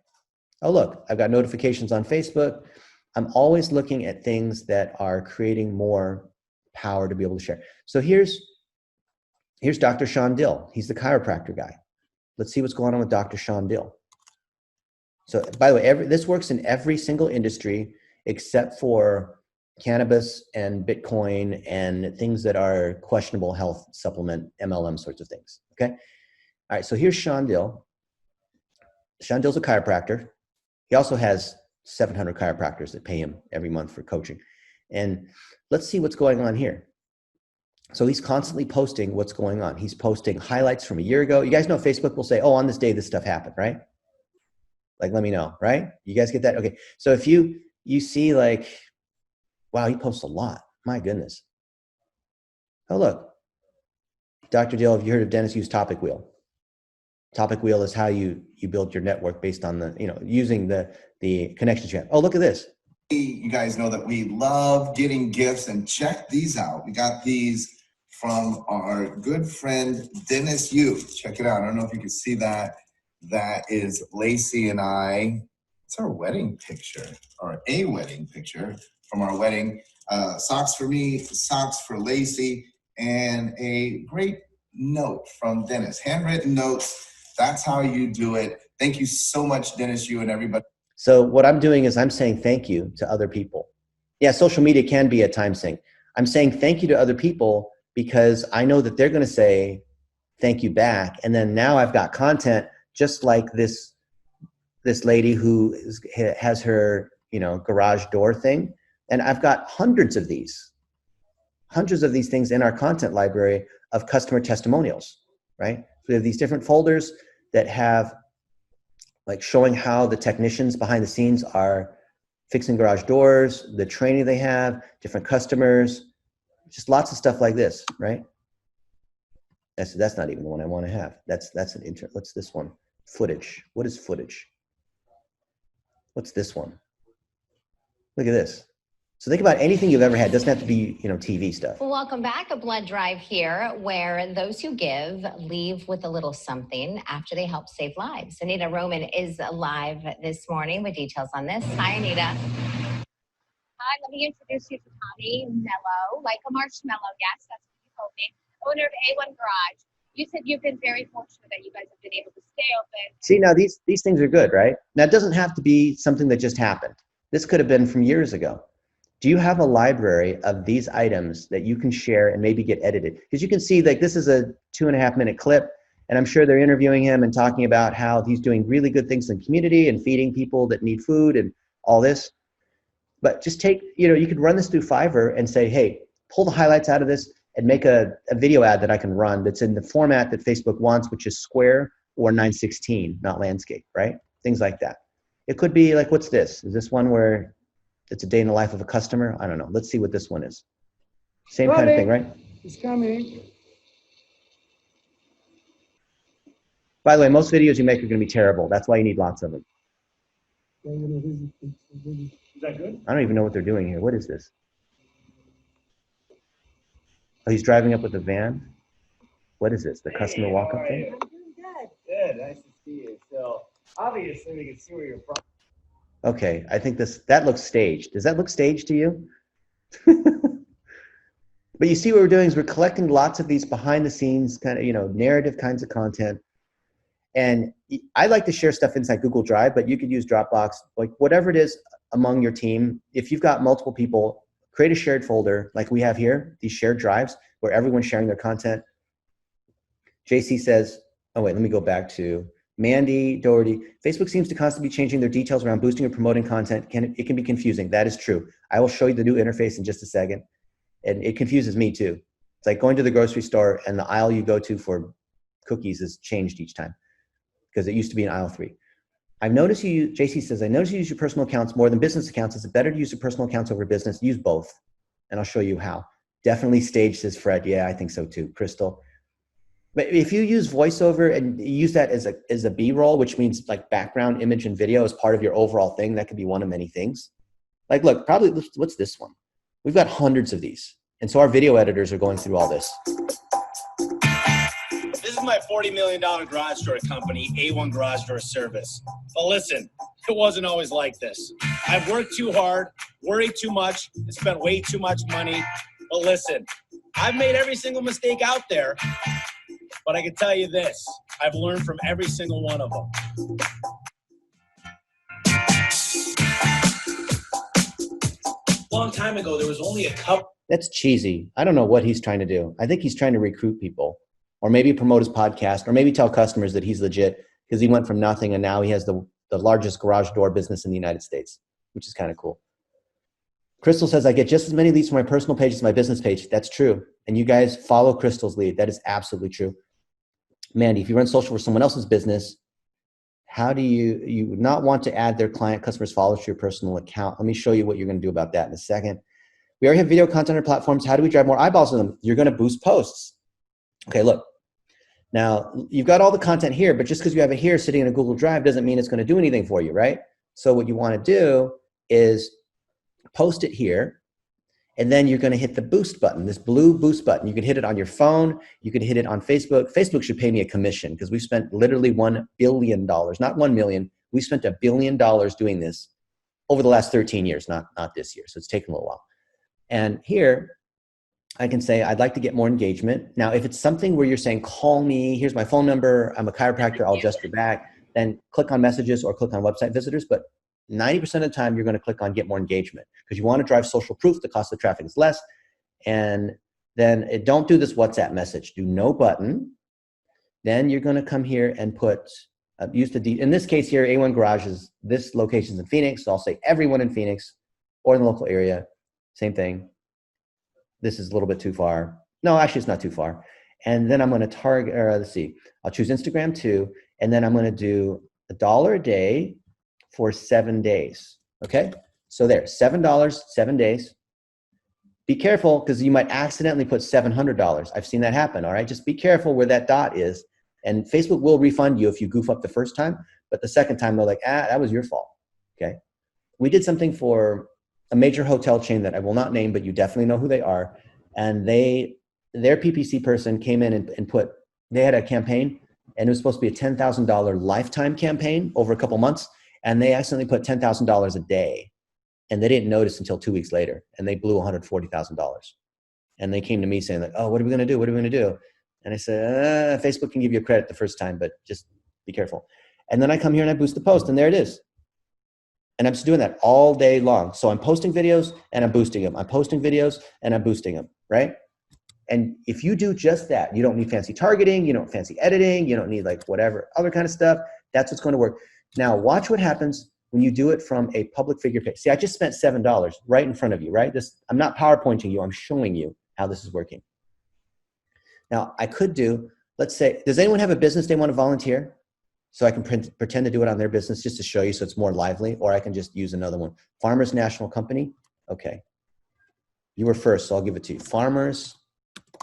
Oh, look, I've got notifications on Facebook. I'm always looking at things that are creating more power to be able to share. So here's Dr. Sean Dill. He's the chiropractor guy. Let's see what's going on with Dr. Sean Dill. So by the way, this works in every single industry except for cannabis and Bitcoin and things that are questionable health supplement, MLM sorts of things, okay? All right, so here's Sean Dill. Sean Dill's a chiropractor. He also has 700 chiropractors that pay him every month for coaching. And let's see what's going on here. So he's constantly posting what's going on. He's posting highlights from a year ago. You guys know Facebook will say, oh, on this day, this stuff happened, right? Like, let me know, right? You guys get that? Okay. So if you see wow, he posts a lot. My goodness. Oh, look. Dr. Dill, have you heard of Dennis Yu's Topic Wheel? Topic Wheel is how you build your network based on using the connections you have. Oh, look at this. You guys know that we love getting gifts, and check these out. We got these from our good friend, Dennis Yu. Check it out. I don't know if you can see that. That is Lacey and I. It's our wedding picture, or a wedding picture from our wedding. Socks for me, socks for Lacey, and a great note from Dennis. Handwritten notes. That's how you do it. Thank you so much, Dennis Yu, and everybody. So what I'm doing is I'm saying thank you to other people. Yeah, social media can be a time sink. I'm saying thank you to other people because I know that they're going to say thank you back. And then now I've got content just like this lady who has her garage door thing. And I've got hundreds of these things in our content library of customer testimonials, right? So we have these different folders that have like showing how the technicians behind the scenes are fixing garage doors, the training they have, different customers, just lots of stuff like this, right? That's not even the one I want to have. That's what's this one? Footage. What is footage? What's this one? Look at this. So think about anything you've ever had. It doesn't have to be, TV stuff. Welcome back. A blood drive here where those who give leave with a little something after they help save lives. Anita Roman is live this morning with details on this. Hi, Anita. Hi, let me introduce you to Tommy Mello, like a marshmallow. Yes, that's what you told me. Owner of A1 Garage. You said you've been very fortunate that you guys have been able to stay open. See, now these things are good, right? Now, it doesn't have to be something that just happened. This could have been from years ago. Do you have a library of these items that you can share and maybe get edited? Because you can see like this is a 2.5-minute clip, and I'm sure they're interviewing him and talking about how he's doing really good things in the community and feeding people that need food and all this. But just take, you could run this through Fiverr and say, hey, pull the highlights out of this and make a video ad that I can run that's in the format that Facebook wants, which is square or 9:16, not landscape, right? Things like that. It could be like, what's this? Is this one where it's a day in the life of a customer? I don't know. Let's see what this one is. Same kind of thing, right? It's coming. By the way, most videos you make are going to be terrible. That's why you need lots of them. Is that good? I don't even know what they're doing here. What is this? Oh, he's driving up with a van? What is this? The customer walk-up thing? I'm doing good. Good. Nice to see you. So obviously we can see where you're from. Okay, I think that looks staged. Does that look staged to you? But you see what we're doing is we're collecting lots of these behind the scenes kind of, narrative kinds of content. And I like to share stuff inside Google Drive, but you could use Dropbox, like whatever it is among your team. If you've got multiple people, create a shared folder like we have here, these shared drives where everyone's sharing their content. JC says, oh wait, let me go back to Mandy Doherty. Facebook seems to constantly be changing their details around boosting or promoting content. It can be confusing. That is true. I will show you the new interface in just a second. And it confuses me too. It's like going to the grocery store and the aisle you go to for cookies is changed each time because it used to be in aisle 3. I've noticed JC says, I noticed you use your personal accounts more than business accounts. Is it better to use your personal accounts over business? Use both. And I'll show you how. Definitely stage, says Fred. Yeah, I think so too. Crystal. But if you use voiceover and use that as a B-roll, which means like background image and video as part of your overall thing, that could be one of many things. Like, look, probably, what's this one? We've got hundreds of these. And so our video editors are going through all this. This is my $40 million garage door company, A1 Garage Door Service. But listen, it wasn't always like this. I've worked too hard, worried too much, and spent way too much money. But listen, I've made every single mistake out there. But I can tell you this, I've learned from every single one of them. A long time ago, there was only a couple. That's cheesy. I don't know what he's trying to do. I think he's trying to recruit people or maybe promote his podcast or maybe tell customers that he's legit because he went from nothing and now he has the largest garage door business in the United States, which is kind of cool. Crystal says, I get just as many leads from my personal page as my business page. That's true. And you guys follow Crystal's lead. That is absolutely true. Mandy, if you run social for someone else's business, how do you would not want to add their client, customers, followers to your personal account? Let me show you what you're going to do about that in a second. We already have video content on platforms. How do we drive more eyeballs on them? You're going to boost posts. Okay, look. Now, you've got all the content here, but just because you have it here sitting in a Google Drive doesn't mean it's going to do anything for you, right? So what you want to do is post it here, and then you're going to hit the boost button, this blue boost button. You can hit it on your phone. You can hit it on Facebook. Facebook should pay me a commission because we spent literally $1 billion, not 1 million. We spent $1 billion doing this over the last 13 years, not this year. So it's taken a little while. And here I can say, I'd like to get more engagement. Now, if it's something where you're saying, call me, here's my phone number, I'm a chiropractor, I'll adjust your back, then click on messages or click on website visitors. But 90% of the time, you're going to click on get more engagement because you want to drive social proof. The cost of traffic is less. And then don't do this WhatsApp message. Do no button. Then you're going to come here and put use the in this case here, A1 Garage is this location's in Phoenix. So I'll say everyone in Phoenix or in the local area. Same thing. This is a little bit too far. No, actually it's not too far. And then I'm going to target, let's see, I'll choose Instagram too. And then I'm going to do $1 a day for 7 days. Okay. So there, $7, 7 days. Be careful because you might accidentally put $700. I've seen that happen. All right. Just be careful where that dot is. And Facebook will refund you if you goof up the first time, but the second time they're like, that was your fault. Okay. We did something for a major hotel chain that I will not name, but you definitely know who they are. And their PPC person came in and they had a campaign, and it was supposed to be a $10,000 lifetime campaign over a couple months. And they accidentally put $10,000 a day, and they didn't notice until 2 weeks later, and they blew $140,000. And they came to me saying like, oh, what are we going to do? What are we going to do? And I said, Facebook can give you credit the first time, but just be careful. And then I come here and I boost the post, and there it is. And I'm just doing that all day long. So I'm posting videos and I'm boosting them. I'm posting videos and I'm boosting them, right? And if you do just that, you don't need fancy targeting, you don't fancy editing, you don't need like whatever other kind of stuff. That's what's going to work. Now watch what happens when you do it from a public figure page. See, I just spent $7 right in front of you, right? I'm not PowerPointing you, I'm showing you how this is working. Now I could do, let's say, does anyone have a business they want to volunteer? So I can pretend to do it on their business just to show you so it's more lively, or I can just use another one. Farmers National Company. Okay. You were first, so I'll give it to you. Farmers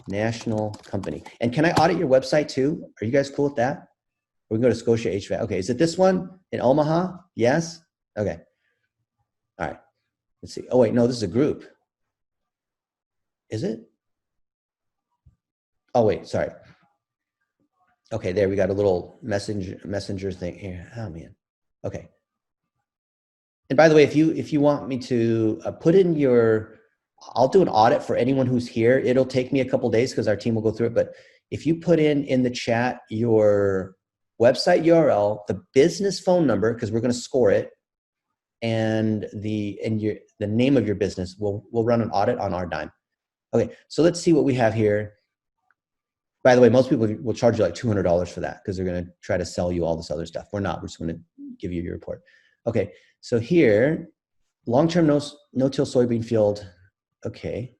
National Company. And can I audit your website too? Are you guys cool with that? We can go to Scotia HVAC. Okay, is it this one in Omaha? Yes? Okay. All right. Let's see. Oh wait, no, this is a group. Is it? Oh wait, sorry. Okay, there we got a little messenger thing here. Oh man. Okay. And by the way, if you want me to put in your, I'll do an audit for anyone who's here. It'll take me a couple days because our team will go through it. But if you put in the chat your website URL, the business phone number, because we're going to score it, and the name of your business, we'll run an audit on our dime. Okay, so let's see what we have here. By the way, most people will charge you like $200 for that because they're going to try to sell you all this other stuff. We're not. We're just going to give you your report. Okay, so here, long-term no-till soybean field. Okay.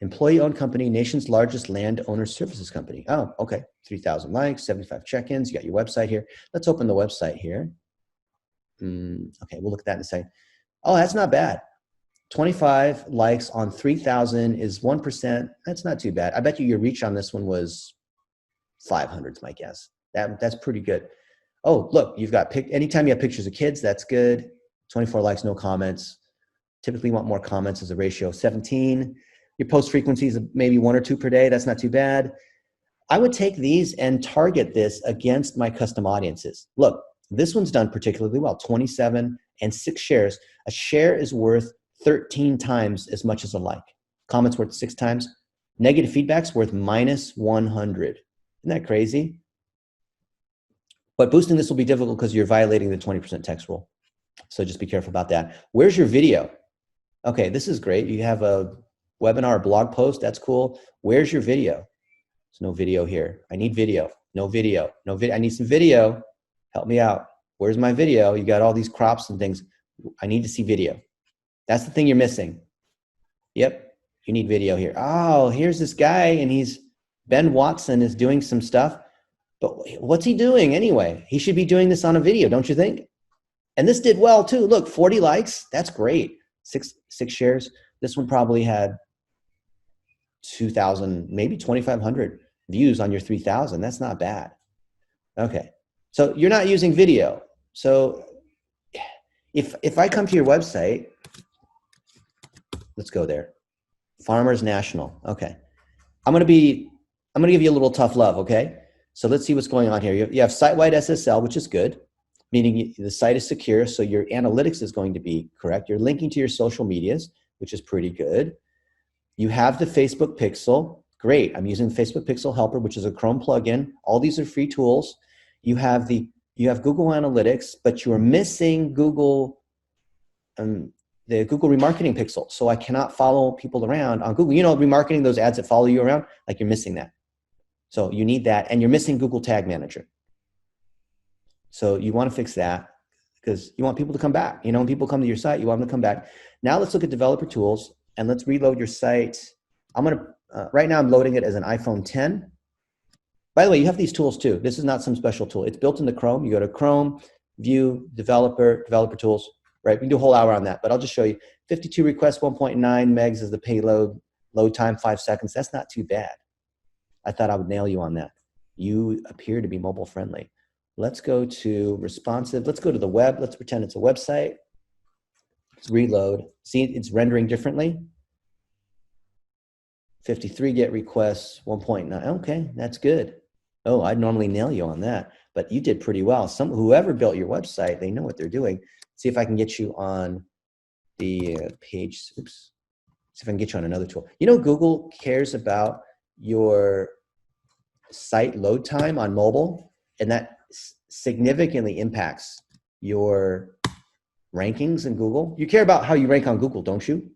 Employee-owned company, nation's largest landowner services company. Oh, okay. 3,000 likes, 75 check-ins. You got your website here. Let's open the website here. Okay, we'll look at that in a second. Oh, that's not bad. 25 likes on 3,000 is 1%. That's not too bad. I bet you your reach on this one was 500 is my guess. That's pretty good. Oh, look, you've got anytime you have pictures of kids, that's good. 24 likes, no comments. Typically want more comments as a ratio of 17. Your post frequencies of maybe 1 or 2 per day. That's not too bad. I would take these and target this against my custom audiences. Look, this one's done particularly well, 27 and 6 shares. A share is worth 13 times as much as a like. Comments worth 6 times. Negative feedback's worth -100. Isn't that crazy? But boosting this will be difficult because you're violating the 20% text rule. So just be careful about that. Where's your video? Okay, this is great. You have a webinar or blog post. That's cool. Where's your video? There's no video here. I need video. No video. No video. I need some video. Help me out. Where's my video? You got all these crops and things. I need to see video. That's the thing you're missing. Yep, you need video here. Oh, here's this guy, and Ben Watson is doing some stuff. But what's he doing anyway? He should be doing this on a video, don't you think? And this did well too. Look, 40 likes. That's great. 6 shares. This one probably had 2,000, maybe 2,500 views on your 3,000. That's not bad. Okay, so you're not using video. So if I come to your website, let's go there. Farmers National. Okay, I'm gonna give you a little tough love. Okay, so let's see what's going on here. You have site-wide SSL, which is good, meaning the site is secure, so your analytics is going to be correct. You're linking to your social medias, which is pretty good. You have the Facebook Pixel. Great. I'm using the Facebook Pixel Helper, which is a Chrome plugin. All these are free tools. You have Google Analytics, but you are missing Google, the Google Remarketing Pixel. So I cannot follow people around on Google. You know, remarketing, those ads that follow you around, like you're missing that. So you need that, and you're missing Google Tag Manager. So you want to fix that because you want people to come back. You know, when people come to your site, you want them to come back. Now let's look at developer tools and let's reload your site. I'm going to, right now I'm loading it as an iPhone 10. By the way, you have these tools too. This is not some special tool. It's built into Chrome. You go to Chrome, View, Developer Tools, right? We can do a whole hour on that, but I'll just show you. 52 requests, 1.9 megs is the payload. Load time, 5 seconds. That's not too bad. I thought I would nail you on that. You appear to be mobile friendly. Let's go to responsive. Let's go to the web. Let's pretend it's a website. Let's reload. See, it's rendering differently. 53 get requests, 1.9. Okay, that's good. Oh, I'd normally nail you on that, but you did pretty well. Whoever built your website, they know what they're doing. See if I can get you on the page. Oops. See if I can get you on another tool. You know, Google cares about your site load time on mobile, and that significantly impacts your rankings in Google. You care about how you rank on Google, don't you?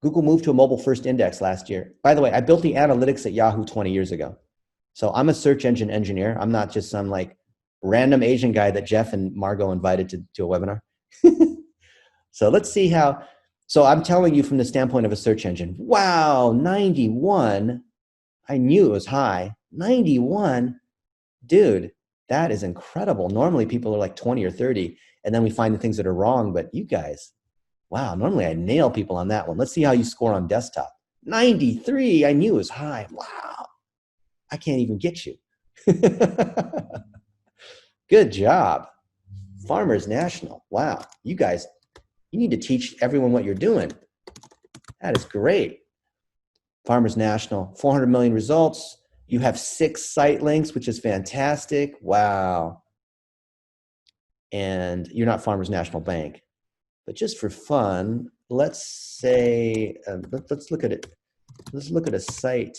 Google moved to a mobile first index last year. By the way, I built the analytics at Yahoo 20 years ago. So I'm a search engine engineer. I'm not just some like random Asian guy that Jeff and Margot invited to a webinar. So let's see how, so I'm telling you from the standpoint of a search engine, wow, 91, I knew it was high. 91, dude, that is incredible. Normally people are like 20 or 30, and then we find the things that are wrong, but you guys, wow, normally I nail people on that one. Let's see how you score on desktop. 93, I knew it was high. Wow, I can't even get you. Good job. Farmers National. Wow, you guys, you need to teach everyone what you're doing. That is great. Farmers National, 400 million results. You have 6 site links, which is fantastic. Wow. And you're not Farmers National Bank. But just for fun, let's say, let's look at it. Let's look at a site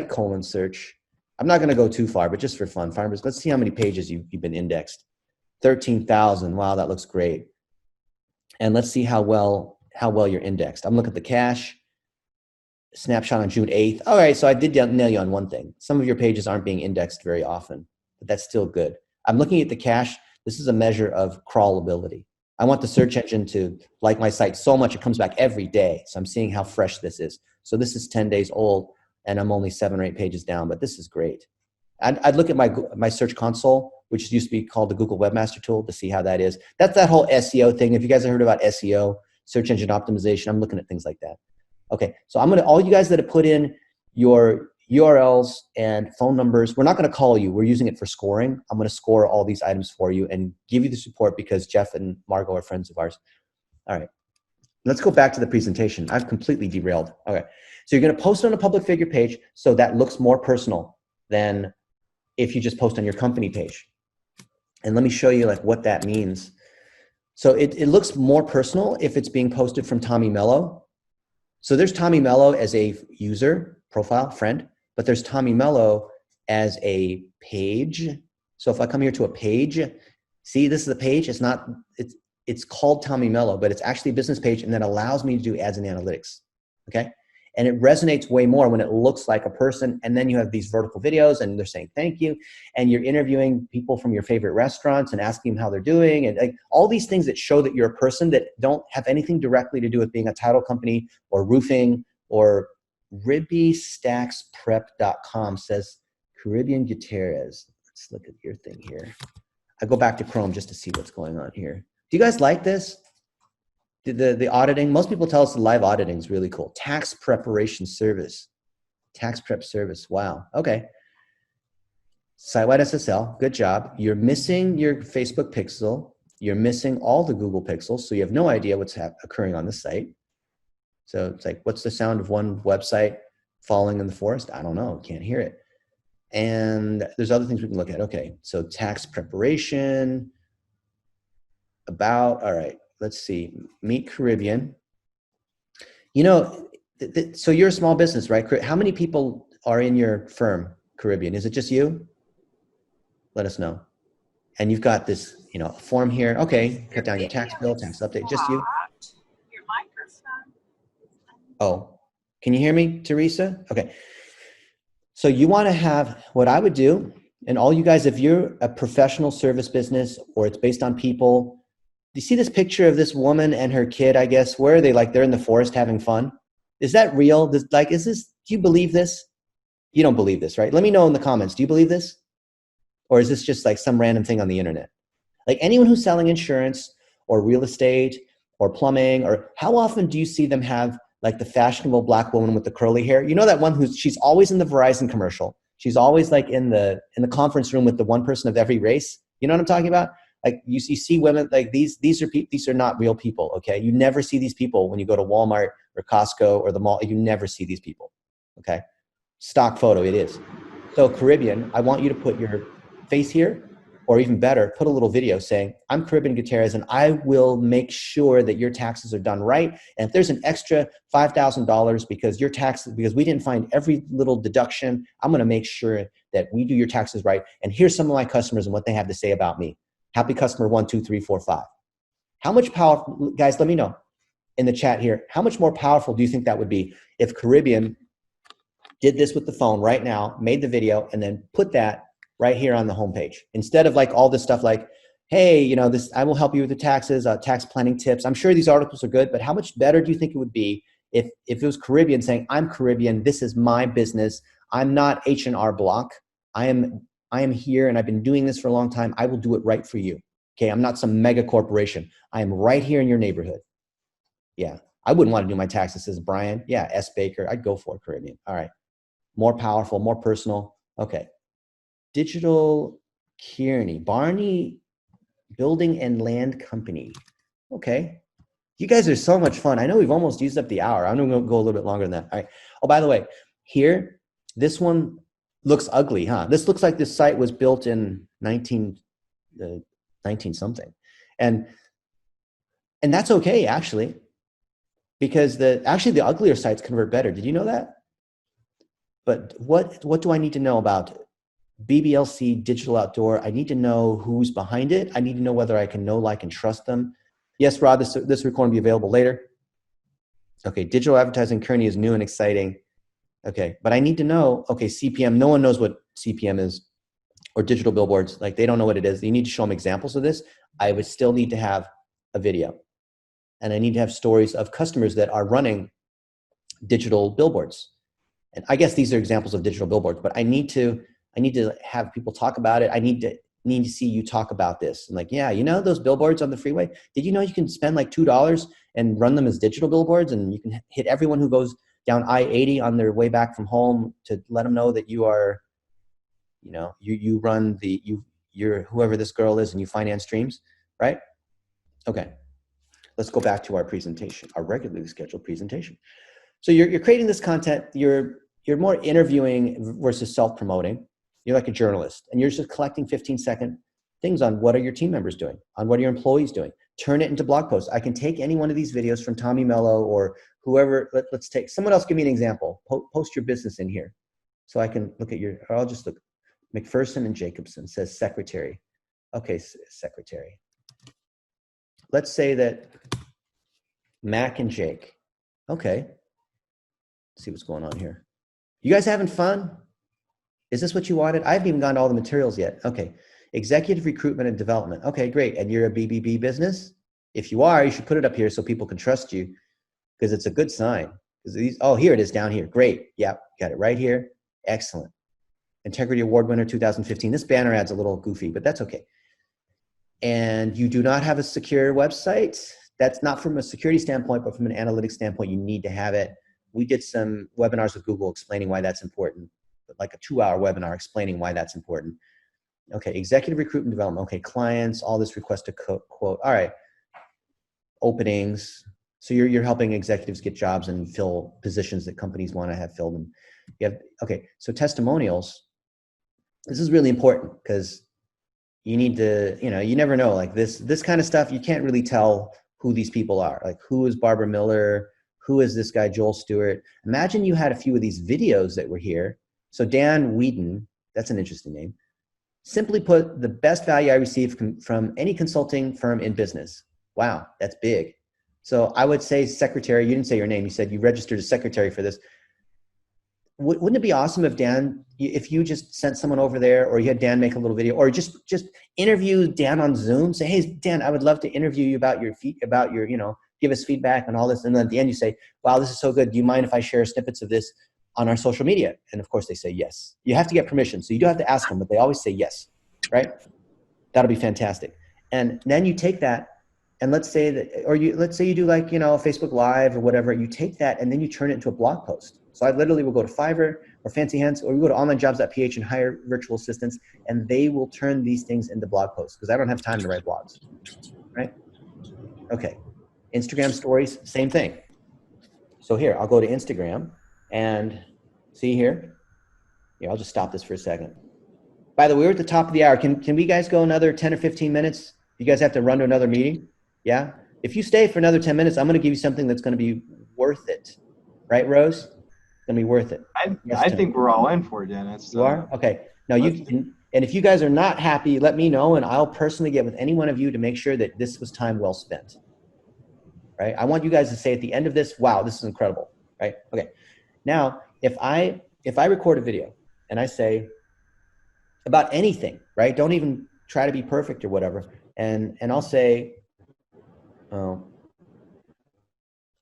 colon search. I'm not going to go too far, but just for fun, Farmers, let's see how many pages you've been indexed. 13,000. Wow, that looks great. And let's see how well you're indexed. I'm looking at the cache. Snapshot on June 8th. All right, so I did nail you on one thing. Some of your pages aren't being indexed very often, but that's still good. I'm looking at the cache. This is a measure of crawlability. I want the search engine to like my site so much it comes back every day. So I'm seeing how fresh this is. So this is 10 days old, and I'm only 7 or 8 pages down, but this is great. I'd look at my Search Console, which used to be called the Google Webmaster Tool, to see how that is. That's that whole SEO thing. If you guys have heard about SEO, search engine optimization, I'm looking at things like that. Okay, so I'm gonna, all you guys that have put in your URLs and phone numbers, we're not gonna call you, we're using it for scoring. I'm gonna score all these items for you and give you the support because Jeff and Margot are friends of ours. All right, let's go back to the presentation. I've completely derailed. Okay, so you're gonna post on a public figure page so that looks more personal than if you just post on your company page. And let me show you like what that means. So it looks more personal if it's being posted from Tommy Mello. So there's Tommy Mello as a user, profile, friend, but there's Tommy Mello as a page. So if I come here to a page, see, this is the page. It's called Tommy Mello, but it's actually a business page, and that allows me to do ads and analytics, okay? And it resonates way more when it looks like a person, and then you have these vertical videos, and they're saying thank you, and you're interviewing people from your favorite restaurants and asking them how they're doing, and like all these things that show that you're a person that don't have anything directly to do with being a title company or roofing. Or RibbyStacksPrep.com says Caribbean Gutierrez. Let's look at your thing here. I go back to Chrome just to see what's going on here. Do you guys like this? The auditing, most people tell us the live auditing is really cool. Tax preparation service, tax prep service. Wow. Okay. Site-wide SSL. Good job. You're missing your Facebook pixel. You're missing all the Google pixels, so you have no idea what's occurring on the site. So it's like, what's the sound of one website falling in the forest? I don't know. Can't hear it. And there's other things we can look at. Okay. So tax preparation. All right. Let's see, Meet Caribbean. You know, so you're a small business, right? How many people are in your firm, Caribbean? Is it just you? Let us know. And you've got this, you know, form here. Okay, cut down your tax bill, tax update, just you? Your microphone. Oh, can you hear me, Teresa? Okay. So you want to have, what I would do And all you guys, if you're a professional service business or it's based on people, do you see this picture of this woman and her kid, I guess? Where are they? Like they're in the forest having fun. Is that real? Do you believe this? You don't believe this, right? Let me know in the comments. Do you believe this? Or is this just like some random thing on the internet? Like anyone who's selling insurance or real estate or plumbing, or how often do you see them have like the fashionable black woman with the curly hair? You know that one she's always in the Verizon commercial. She's always like in the conference room with the one person of every race. You know what I'm talking about? Like you see women like these are not real people, okay? You never see these people when you go to Walmart or Costco or the mall. You never see these people, okay? Stock photo, it is. So Caribbean, I want you to put your face here, or even better, put a little video saying, I'm Caribbean Gutierrez and I will make sure that your taxes are done right. And if there's an extra $5,000 because we didn't find every little deduction, I'm gonna make sure that we do your taxes right. And here's some of my customers and what they have to say about me. Happy customer 1, 2, 3, 4, 5. How much powerful, guys, let me know in the chat here, how much more powerful do you think that would be if Caribbean did this with the phone right now, made the video, and then put that right here on the homepage, instead of like all this stuff like, hey, you know, I will help you with the taxes, tax planning tips. I'm sure these articles are good, but how much better do you think it would be if it was Caribbean saying, I'm Caribbean, this is my business, I'm not H&R Block, I am here and I've been doing this for a long time, I will do it right for you. Okay, I'm not some mega corporation. I am right here in your neighborhood. Yeah, I wouldn't want to do my taxes, says Brian. Yeah, S. Baker, I'd go for Caribbean. All right, more powerful, more personal. Okay. Digital Kearney, Barney Building and Land Company. Okay. You guys are so much fun. I know we've almost used up the hour. I'm going to go a little bit longer than that. All right. Oh, by the way, here, this one looks ugly, huh? This looks like this site was built in 19 something. And that's okay, actually, because the uglier sites convert better. Did you know that? But what do I need to know about BBLC Digital Outdoor? I need to know who's behind it. I need to know whether I can know, like, and trust them. Yes, Rod, this recording will be available later. Okay, digital advertising Kearney is new and exciting. Okay, but I need to know, okay, CPM, no one knows what CPM is, or digital billboards, like they don't know what it is. You need to show them examples of this. I would still need to have a video. And I need to have stories of customers that are running digital billboards. And I guess these are examples of digital billboards, but I need to have people talk about it. I need to see you talk about this. And like, yeah, you know those billboards on the freeway? Did you know you can spend like $2 and run them as digital billboards, and you can hit everyone who goes down I-80 on their way back from home to let them know that you are, you know, you run you're whoever this girl is and you finance dreams, right? Okay, let's go back to our presentation, our regularly scheduled presentation. So you're creating this content, you're more interviewing versus self-promoting. You're like a journalist, and you're just collecting 15-second things on what are your team members doing, on what are your employees doing. Turn it into blog posts. I can take any one of these videos from Tommy Mello or whoever. Let's take someone else. Give me an example. Post your business in here, so I can look at your. Or I'll just look. McPherson and Jacobson says secretary. Okay, secretary. Let's say that Mac and Jake. Okay. Let's see what's going on here. You guys having fun? Is this what you wanted? I haven't even gone to all the materials yet. Okay. Executive recruitment and development. Okay, great. And you're a BBB business? If you are, you should put it up here so people can trust you, because it's a good sign. Oh, here it is down here. Great. Yep. Got it right here. Excellent. Integrity Award winner 2015. This banner ad's a little goofy, but that's okay. And you do not have a secure website. That's not from a security standpoint, but from an analytics standpoint, you need to have it. We did some webinars with Google explaining why that's important, like a 2-hour webinar explaining why that's important. Okay, executive recruitment development. Okay, clients, all this request to quote. All right, openings. So you're helping executives get jobs and fill positions that companies want to have filled. And you have, okay, so testimonials. This is really important because you need to, you know, you never know, like this kind of stuff, you can't really tell who these people are. Like, who is Barbara Miller? Who is this guy, Joel Stewart? Imagine you had a few of these videos that were here. So Dan Whedon, that's an interesting name. Simply put, the best value I receive from any consulting firm in business. Wow, that's big. So I would say secretary, you didn't say your name, you said you registered as secretary for this. wouldn't it be awesome if Dan, if you just sent someone over there, or you had Dan make a little video, or just interview Dan on Zoom? Say, hey, Dan, I would love to interview you about your give us feedback on all this. And then at the end you say, wow, this is so good. Do you mind if I share snippets of this on our social media? And of course they say yes. You have to get permission. So you do have to ask them, but they always say yes, right? That'll be fantastic. And then you take that, and let's say you do like, Facebook Live or whatever, you take that and then you turn it into a blog post. So I literally will go to Fiverr or Fancy Hands, or we go to onlinejobs.ph and hire virtual assistants, and they will turn these things into blog posts because I don't have time to write blogs, right? Okay. Instagram stories, same thing. So here, I'll go to Instagram and see here. Yeah, I'll just stop this for a second. By the way, we're at the top of the hour. Can we guys go another 10 or 15 minutes? You guys have to run to another meeting? Yeah? If you stay for another 10 minutes, I'm going to give you something that's going to be worth it. Right, Rose? It's going to be worth it. I think we're all in for it, Dennis. You are? Okay. Now, and if you guys are not happy, let me know, and I'll personally get with any one of you to make sure that this was time well spent. Right? I want you guys to say at the end of this, wow, this is incredible. Right? Okay. Now, if I record a video and I say about anything, right? Don't even try to be perfect or whatever. And I'll say,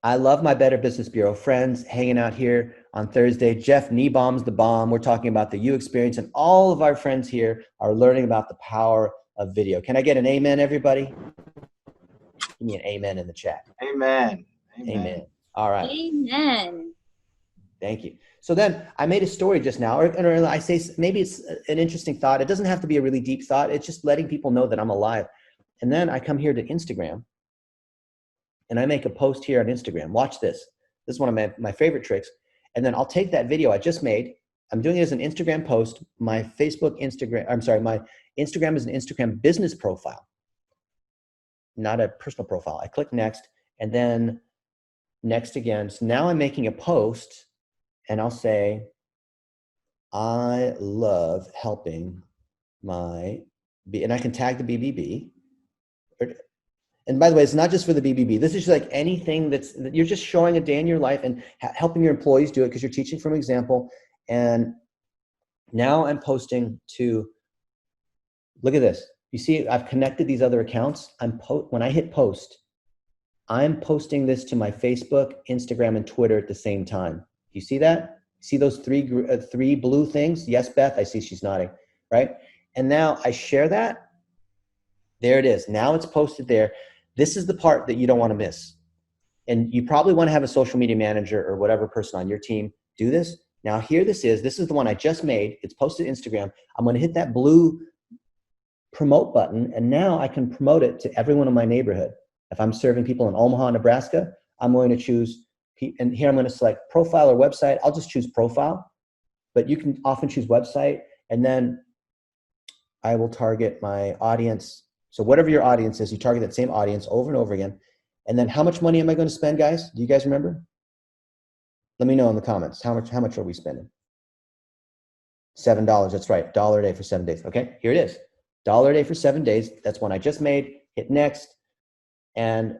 I love my Better Business Bureau friends hanging out here on Thursday. Jeff Niebaum's the bomb. We're talking about the U experience, and all of our friends here are learning about the power of video. Can I get an amen, everybody? Give me an amen in the chat. Amen. Amen. All right. Amen. Thank you. So then I made a story just now, or I say maybe it's an interesting thought. It doesn't have to be a really deep thought. It's just letting people know that I'm alive. And then I come here to Instagram and I make a post here on Instagram. Watch this. This is one of my favorite tricks. And then I'll take that video I just made. I'm doing it as an Instagram post. My Instagram is an Instagram business profile, not a personal profile. I click next and then next again. So now I'm making a post. And I'll say, I love helping and I can tag the BBB. And by the way, it's not just for the BBB. This is just like anything you're just showing a day in your life and helping your employees do it because you're teaching from example. And now I'm posting to, look at this. You see, I've connected these other accounts. When I hit post, I'm posting this to my Facebook, Instagram, and Twitter at the same time. You see that? See those three blue things? Yes, Beth, I see she's nodding, right? And now I share that. There it is. Now it's posted there. This is the part that you don't want to miss. And you probably want to have a social media manager or whatever person on your team do this. Now here this is the one I just made. It's posted to Instagram. I'm going to hit that blue promote button, and now I can promote it to everyone in my neighborhood. If I'm serving people in Omaha, Nebraska, I'm going to choose, and here I'm going to select profile or website. I'll just choose profile, but you can often choose website, and then I will target my audience. So whatever your audience is, you target that same audience over and over again. And then how much money am I going to spend, guys? Do you guys remember? Let me know in the comments. How much are we spending? $7, that's right. $1 a day for 7 days. Okay, here it is. $1 a day for 7 days. That's one I just made. Hit next. And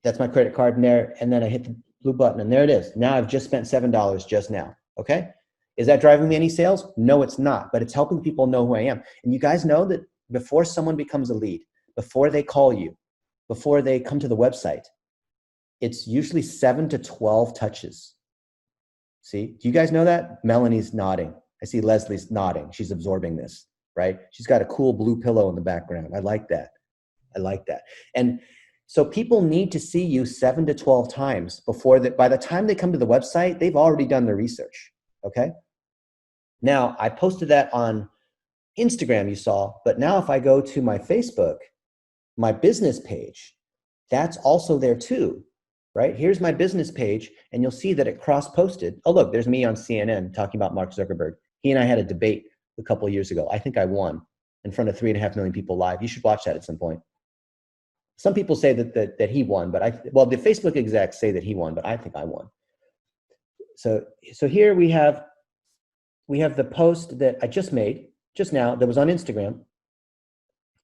that's my credit card in there. And then I hit the blue button, and there it is. Now I've just spent $7 just now. Okay? Is that driving me any sales? No, it's not, but it's helping people know who I am. And you guys know that before someone becomes a lead, before they call you, before they come to the website, it's usually 7 to 12 touches. See, do you guys know that? Melanie's nodding. I see Leslie's nodding. She's absorbing this, right? She's got a cool blue pillow in the background. I like that. I like that. And so people need to see you 7 to 12 times before by the time they come to the website, they've already done their research. Okay. Now I posted that on Instagram, you saw, but now if I go to my Facebook, my business page, that's also there too, right? Here's my business page, and you'll see that it cross-posted. Oh, look, there's me on CNN talking about Mark Zuckerberg. He and I had a debate a couple of years ago. I think I won in front of 3.5 million people live. You should watch that at some point. Some people say that he won, but the Facebook execs say that he won, but I think I won. So here we have the post that I just made just now that was on Instagram.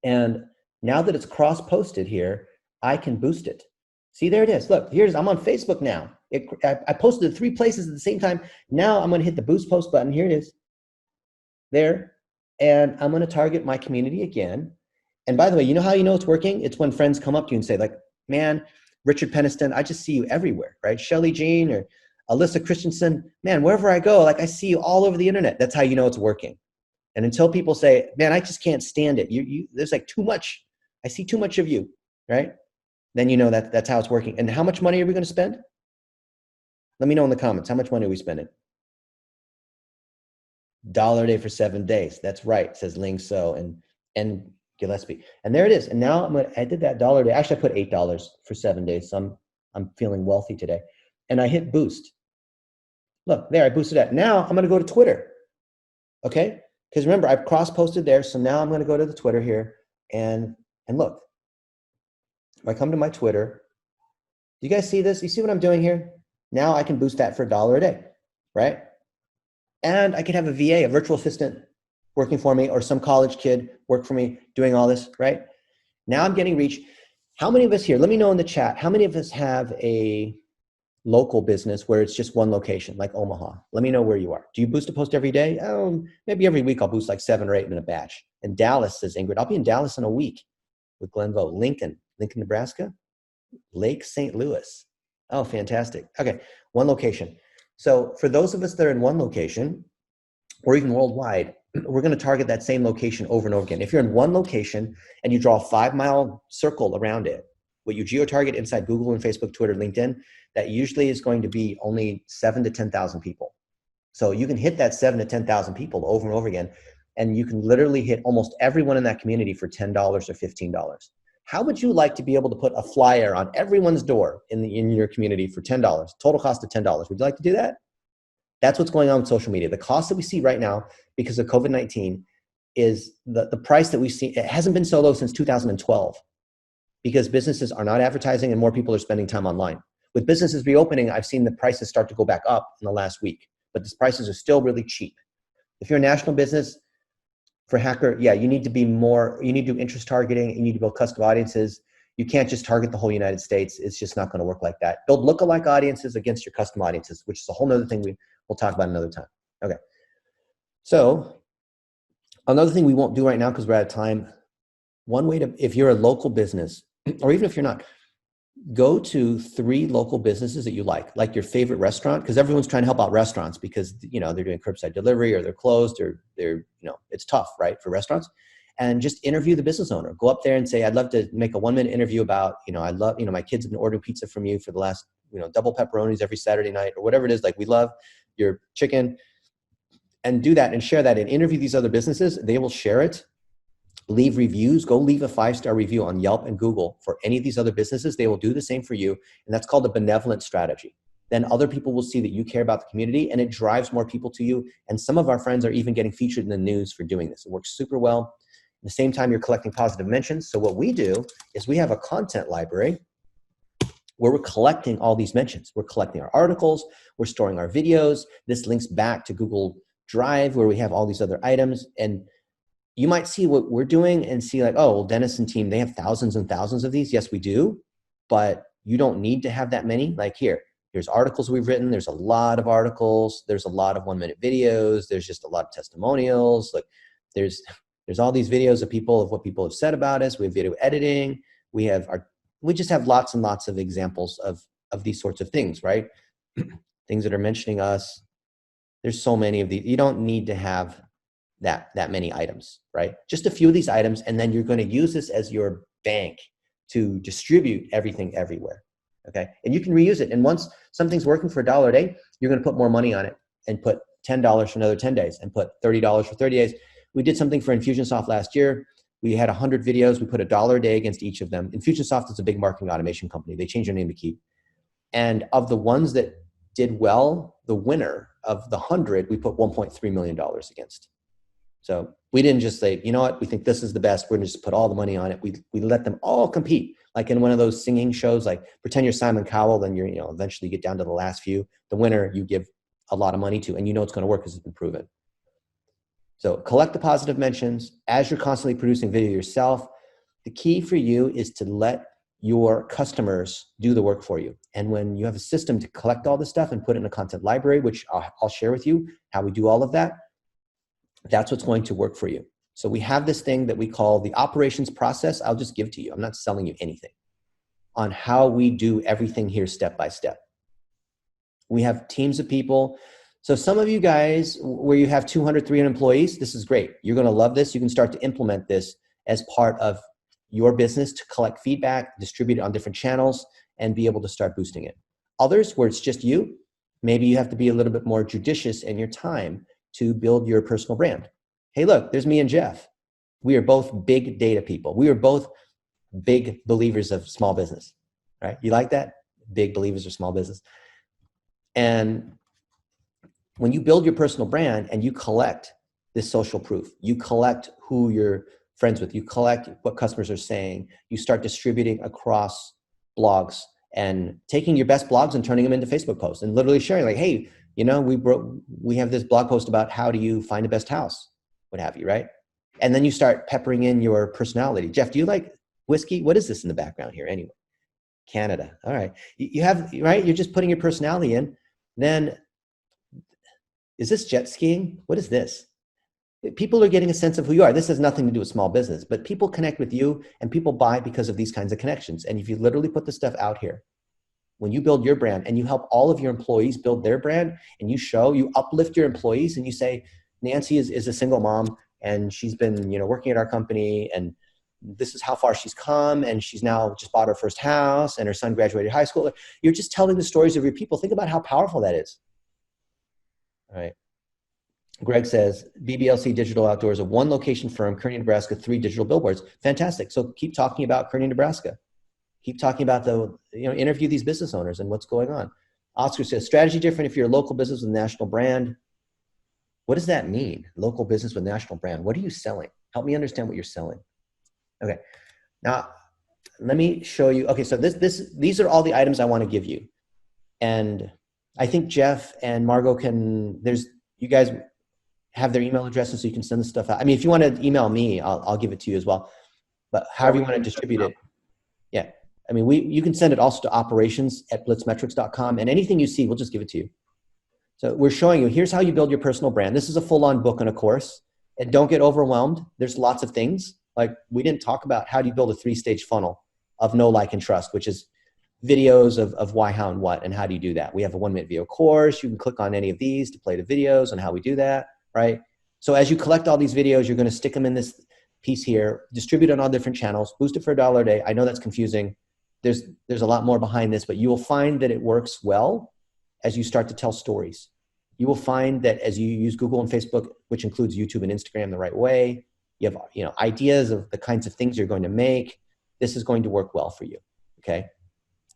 And now that it's cross-posted here, I can boost it. See, there it is. Look, I'm on Facebook now. I posted it 3 places at the same time. Now I'm going to hit the boost post button. Here it is. There. And I'm going to target my community again. And by the way, you know how you know it's working? It's when friends come up to you and say like, man, Richard Peniston, I just see you everywhere, right? Shelly Jean or Alyssa Christensen, man, wherever I go, like I see you all over the internet. That's how you know it's working. And until people say, man, I just can't stand it. There's like too much. I see too much of you, right? Then you know that's how it's working. And how much money are we going to spend? Let me know in the comments. How much money are we spending? $1 a day for 7 days. That's right, says Ling So and Gillespie. And there it is. And now I did that $1 a day. Actually, I put $8 for 7 days. So I'm feeling wealthy today. And I hit boost. Look, there, I boosted that. Now I'm going to go to Twitter. Okay? Because remember, I've cross-posted there. So now I'm going to go to the Twitter here and look. If I come to my Twitter, do you guys see this? You see what I'm doing here? Now I can boost that for $1 a day, right? And I could have a VA, a virtual assistant working for me, or some college kid work for me doing all this, right? Now I'm getting reach. How many of us here, let me know in the chat, how many of us have a local business where it's just one location, like Omaha? Let me know where you are. Do you boost a post every day? Oh, maybe every week I'll boost like 7 or 8 in a batch. And Dallas, says Ingrid, I'll be in Dallas in a week with Glenvo. Lincoln, Nebraska, Lake St. Louis. Oh, fantastic. Okay, one location. So for those of us that are in one location, or even worldwide, we're going to target that same location over and over again. If you're in one location and you draw a 5-mile circle around it, what you geo-target inside Google and Facebook, Twitter, LinkedIn, that usually is going to be only 7,000 to 10,000 people. So you can hit that 7,000 to 10,000 people over and over again, and you can literally hit almost everyone in that community for $10 or $15. How would you like to be able to put a flyer on everyone's door in your community for $10, total cost of $10? Would you like to do that? That's what's going on with social media. The cost that we see right now because of COVID-19 is the price that we see. It hasn't been so low since 2012 because businesses are not advertising and more people are spending time online. With businesses reopening, I've seen the prices start to go back up in the last week, but these prices are still really cheap. If you're a national business, for Hacker, yeah, you need to be more, you need to do interest targeting, you need to build custom audiences. You can't just target the whole United States. It's just not going to work like that. Build lookalike audiences against your custom audiences, which is a whole nother thing we'll talk about another time. Okay. So another thing we won't do right now because we're out of time. One way to, if you're a local business, or even if you're not, go to 3 local businesses that you like your favorite restaurant, because everyone's trying to help out restaurants because, you know, they're doing curbside delivery or they're closed or they're, you know, it's tough, right, for restaurants. And just interview the business owner. Go up there and say, I'd love to make a 1-minute interview about, you know, I love, you know, my kids have been ordering pizza from you for the last, you know, double pepperonis every Saturday night or whatever it is. Like, we love your chicken. And do that and share that and interview these other businesses. They will share it. Leave reviews. Go leave a 5-star review on Yelp and Google for any of these other businesses. They will do the same for you. And that's called a benevolent strategy. Then other people will see that you care about the community and it drives more people to you. And some of our friends are even getting featured in the news for doing this. It works super well. At the same time, you're collecting positive mentions. So what we do is we have a content library where we're collecting all these mentions. We're collecting our articles. We're storing our videos. This links back to Google Drive where we have all these other items. And you might see what we're doing and see like, oh, well, Dennis and team, they have thousands and thousands of these. Yes, we do. But you don't need to have that many. Like here's articles we've written. There's a lot of articles. There's a lot of 1-minute videos. There's just a lot of testimonials. Like there's all these videos of what people have said about us. We have video editing. We just have lots and lots of examples of these sorts of things, right? Things that are mentioning us. There's so many of these. You don't need to have that many items, right? Just a few of these items, and then you're going to use this as your bank to distribute everything everywhere, okay? And you can reuse it. And once something's working for $1 a day, you're going to put more money on it and put $10 for another 10 days and put $30 for 30 days. We did something for Infusionsoft last year. We had 100 videos. We put $1 a day against each of them. Infusionsoft is a big marketing automation company. They changed their name to Keep. And of the ones that did well, the winner of the 100, we put $1.3 million against. So we didn't just say, you know what, we think this is the best. We're going to just put all the money on it. We let them all compete. Like in one of those singing shows, like pretend you're Simon Cowell, then you're, eventually get down to the last few. The winner you give a lot of money to, and you know it's going to work because it's been proven. So collect the positive mentions as you're constantly producing video yourself. The key for you is to let your customers do the work for you. And when you have a system to collect all this stuff and put it in a content library, which I'll share with you how we do all of that, that's what's going to work for you. So we have this thing that we call the operations process. I'll just give to you. I'm not selling you anything on how we do everything here step by step. We have teams of people. So some of you guys where you have 200, 300 employees, this is great. You're going to love this. You can start to implement this as part of your business to collect feedback, distribute it on different channels, and be able to start boosting it. Others where it's just you, maybe you have to be a little bit more judicious in your time to build your personal brand. Hey, look, there's me and Jeff. We are both big data people. We are both big believers of small business, right? You like that? Big believers of small business. And when you build your personal brand and you collect this social proof, you collect who you're friends with, you collect what customers are saying, you start distributing across blogs and taking your best blogs and turning them into Facebook posts and literally sharing like, hey, you know, we have this blog post about how do you find the best house, what have you, right? And then you start peppering in your personality. Jeff, do you like whiskey? What is this in the background here anyway? Canada. All right. You have, right? You're just putting your personality in. Then, is this jet skiing? What is this? People are getting a sense of who you are. This has nothing to do with small business, but people connect with you and people buy because of these kinds of connections. And if you literally put the stuff out here, when you build your brand and you help all of your employees build their brand and you uplift your employees and you say, Nancy is a single mom and she's been, working at our company and this is how far she's come and she's now just bought her first house and her son graduated high school. You're just telling the stories of your people. Think about how powerful that is. All right. Greg says, BBLC Digital Outdoors, a one location firm, Kearney, Nebraska, 3 digital billboards. Fantastic. So keep talking about Kearney, Nebraska. Keep talking about interview these business owners and what's going on. Oscar says, strategy different if you're a local business with a national brand. What does that mean? Local business with national brand. What are you selling? Help me understand what you're selling. Okay. Now, let me show you. Okay, so these are all the items I want to give you. And I think Jeff and Margot you guys have their email addresses so you can send the stuff out. I mean, if you want to email me, I'll give it to you as well. But however you want to distribute it. Yeah. I mean, you can send it also to operations@blitzmetrics.com, and anything you see, we'll just give it to you. So we're showing you, here's how you build your personal brand. This is a full-on book and a course. And don't get overwhelmed. There's lots of things. Like we didn't talk about how do you build a 3-stage funnel of know, like, and trust, which is videos of why, how, and what, and how do you do that. We have a 1-minute video course. You can click on any of these to play the videos on how we do that, right? So as you collect all these videos, you're going to stick them in this piece here, distribute it on all different channels, boost it for $1 a day. I know that's confusing. There's a lot more behind this, but you will find that it works well as you start to tell stories. You will find that as you use Google and Facebook, which includes YouTube and Instagram the right way, you have ideas of the kinds of things you're going to make. This is going to work well for you, okay?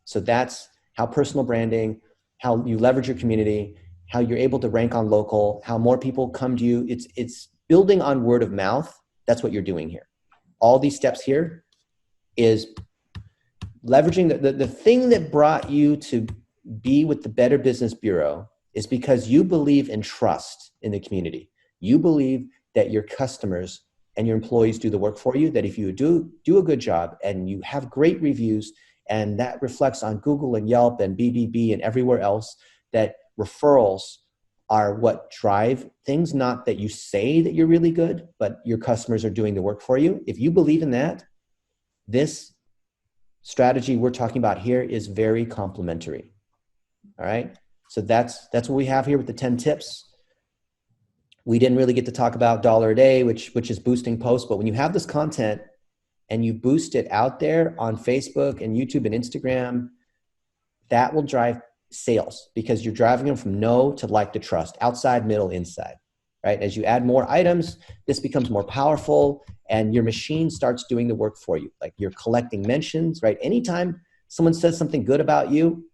So that's how personal branding, how you leverage your community, how you're able to rank on local, how more people come to you. It's building on word of mouth. That's what you're doing here. All these steps here is leveraging the thing that brought you to be with the Better Business Bureau is because you believe in trust in the community. You believe that your customers and your employees do the work for you, that if you do a good job and you have great reviews and that reflects on Google and Yelp and BBB and everywhere else, that referrals are what drive things, not that you say that you're really good, but your customers are doing the work for you. If you believe in that, this strategy we're talking about here is very complementary. All right. So that's what we have here with the 10 tips. We didn't really get to talk about $1 a day, which is boosting posts. But when you have this content and you boost it out there on Facebook and YouTube and Instagram, that will drive sales because you're driving them from know to like to trust, outside, middle, inside, right? As you add more items, this becomes more powerful and your machine starts doing the work for you. Like you're collecting mentions, right? Anytime someone says something good about you,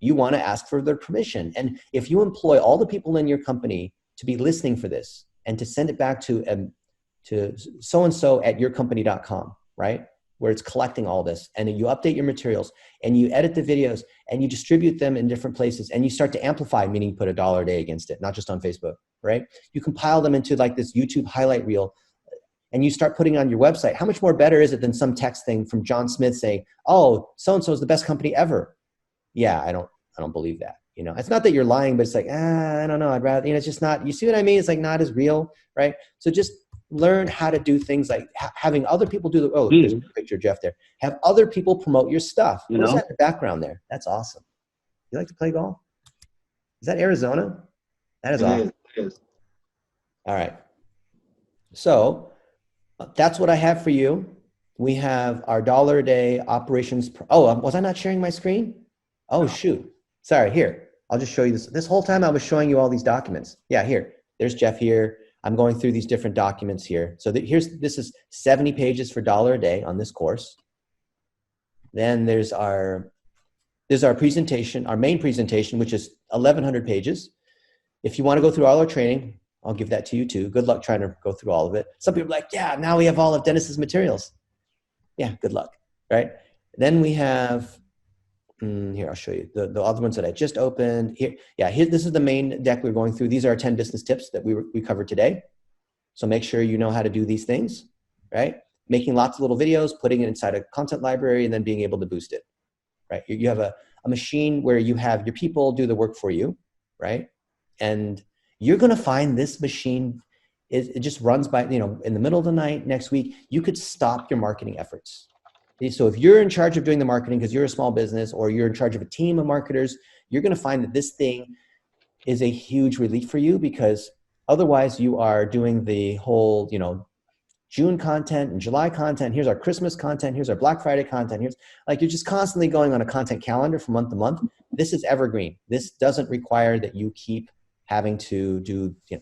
you want to ask for their permission. And if you employ all the people in your company to be listening for this and to send it back to so-and-so at yourcompany.com, right? Where it's collecting all this, and you update your materials and you edit the videos and you distribute them in different places and you start to amplify, meaning you put $1 a day against it, not just on Facebook, right? You compile them into like this YouTube highlight reel. and you start putting it on your website, how much more better is it than some text thing from John Smith saying, oh, so-and-so is the best company ever? Yeah, I don't believe that. You know, it's not that you're lying, but it's like, I don't know. I'd rather, you know, it's just not, you see what I mean? It's like not as real, right? So just learn how to do things like having other people do the, oh, there's a picture of Jeff there. Have other people promote your stuff. What's that in the background there? That's awesome. You like to play golf? Is that Arizona? That is awesome. It is. All right. So that's what I have for you. We have our $1 a day operations. Was I not sharing my screen? Oh, shoot. Sorry, here. I'll just show you this. This whole time I was showing you all these documents. Yeah, here. There's Jeff here. I'm going through these different documents here. So this is 70 pages for $1 a day on this course. Then there's our presentation, our main presentation, which is 1,100 pages. If you want to go through all our training, I'll give that to you too. Good luck trying to go through all of it. Some people are like, yeah, now we have all of Dennis's materials. Yeah, good luck, right? Then we have, here, I'll show you the other ones that I just opened. Here, this is the main deck we're going through. These are our 10 business tips that we covered today. So make sure you know how to do these things, right? Making lots of little videos, putting it inside a content library, and then being able to boost it, right? You have a machine where you have your people do the work for you, right? And you're going to find this machine, it just runs by, you know, in the middle of the night next week, you could stop your marketing efforts. So if you're in charge of doing the marketing because you're a small business, or you're in charge of a team of marketers, you're going to find that this thing is a huge relief for you, because otherwise you are doing the whole, you know, June content and July content. Here's our Christmas content. Here's our Black Friday content. Here's like, you're just constantly going on a content calendar from month to month. This is evergreen. This doesn't require that you keep having to do, you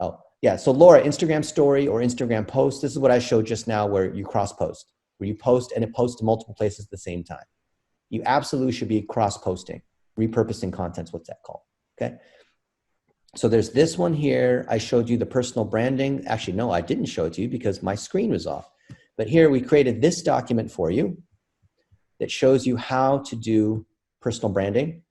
know, so Laura, Instagram story or Instagram post. This is what I showed just now, where you cross post, where you post and it posts to multiple places at the same time. You absolutely should be cross posting, repurposing contents. What's that called? Okay. So there's this one here. I showed you the personal branding. Actually, no, I didn't show it to you because my screen was off. But here we created this document for you that shows you how to do personal branding.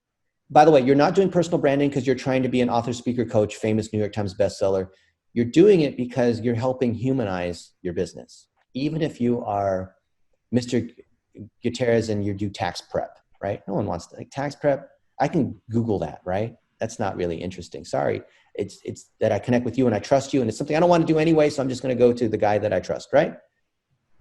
By the way, you're not doing personal branding because you're trying to be an author, speaker, coach, famous New York Times bestseller. You're doing it because you're helping humanize your business. Even if you are Mr. Gutierrez and you do tax prep, right? No one wants to, like, tax prep. I can Google that, right? That's not really interesting. Sorry. It's that I connect with you and I trust you, and it's something I don't want to do anyway, so I'm just going to go to the guy that I trust, right?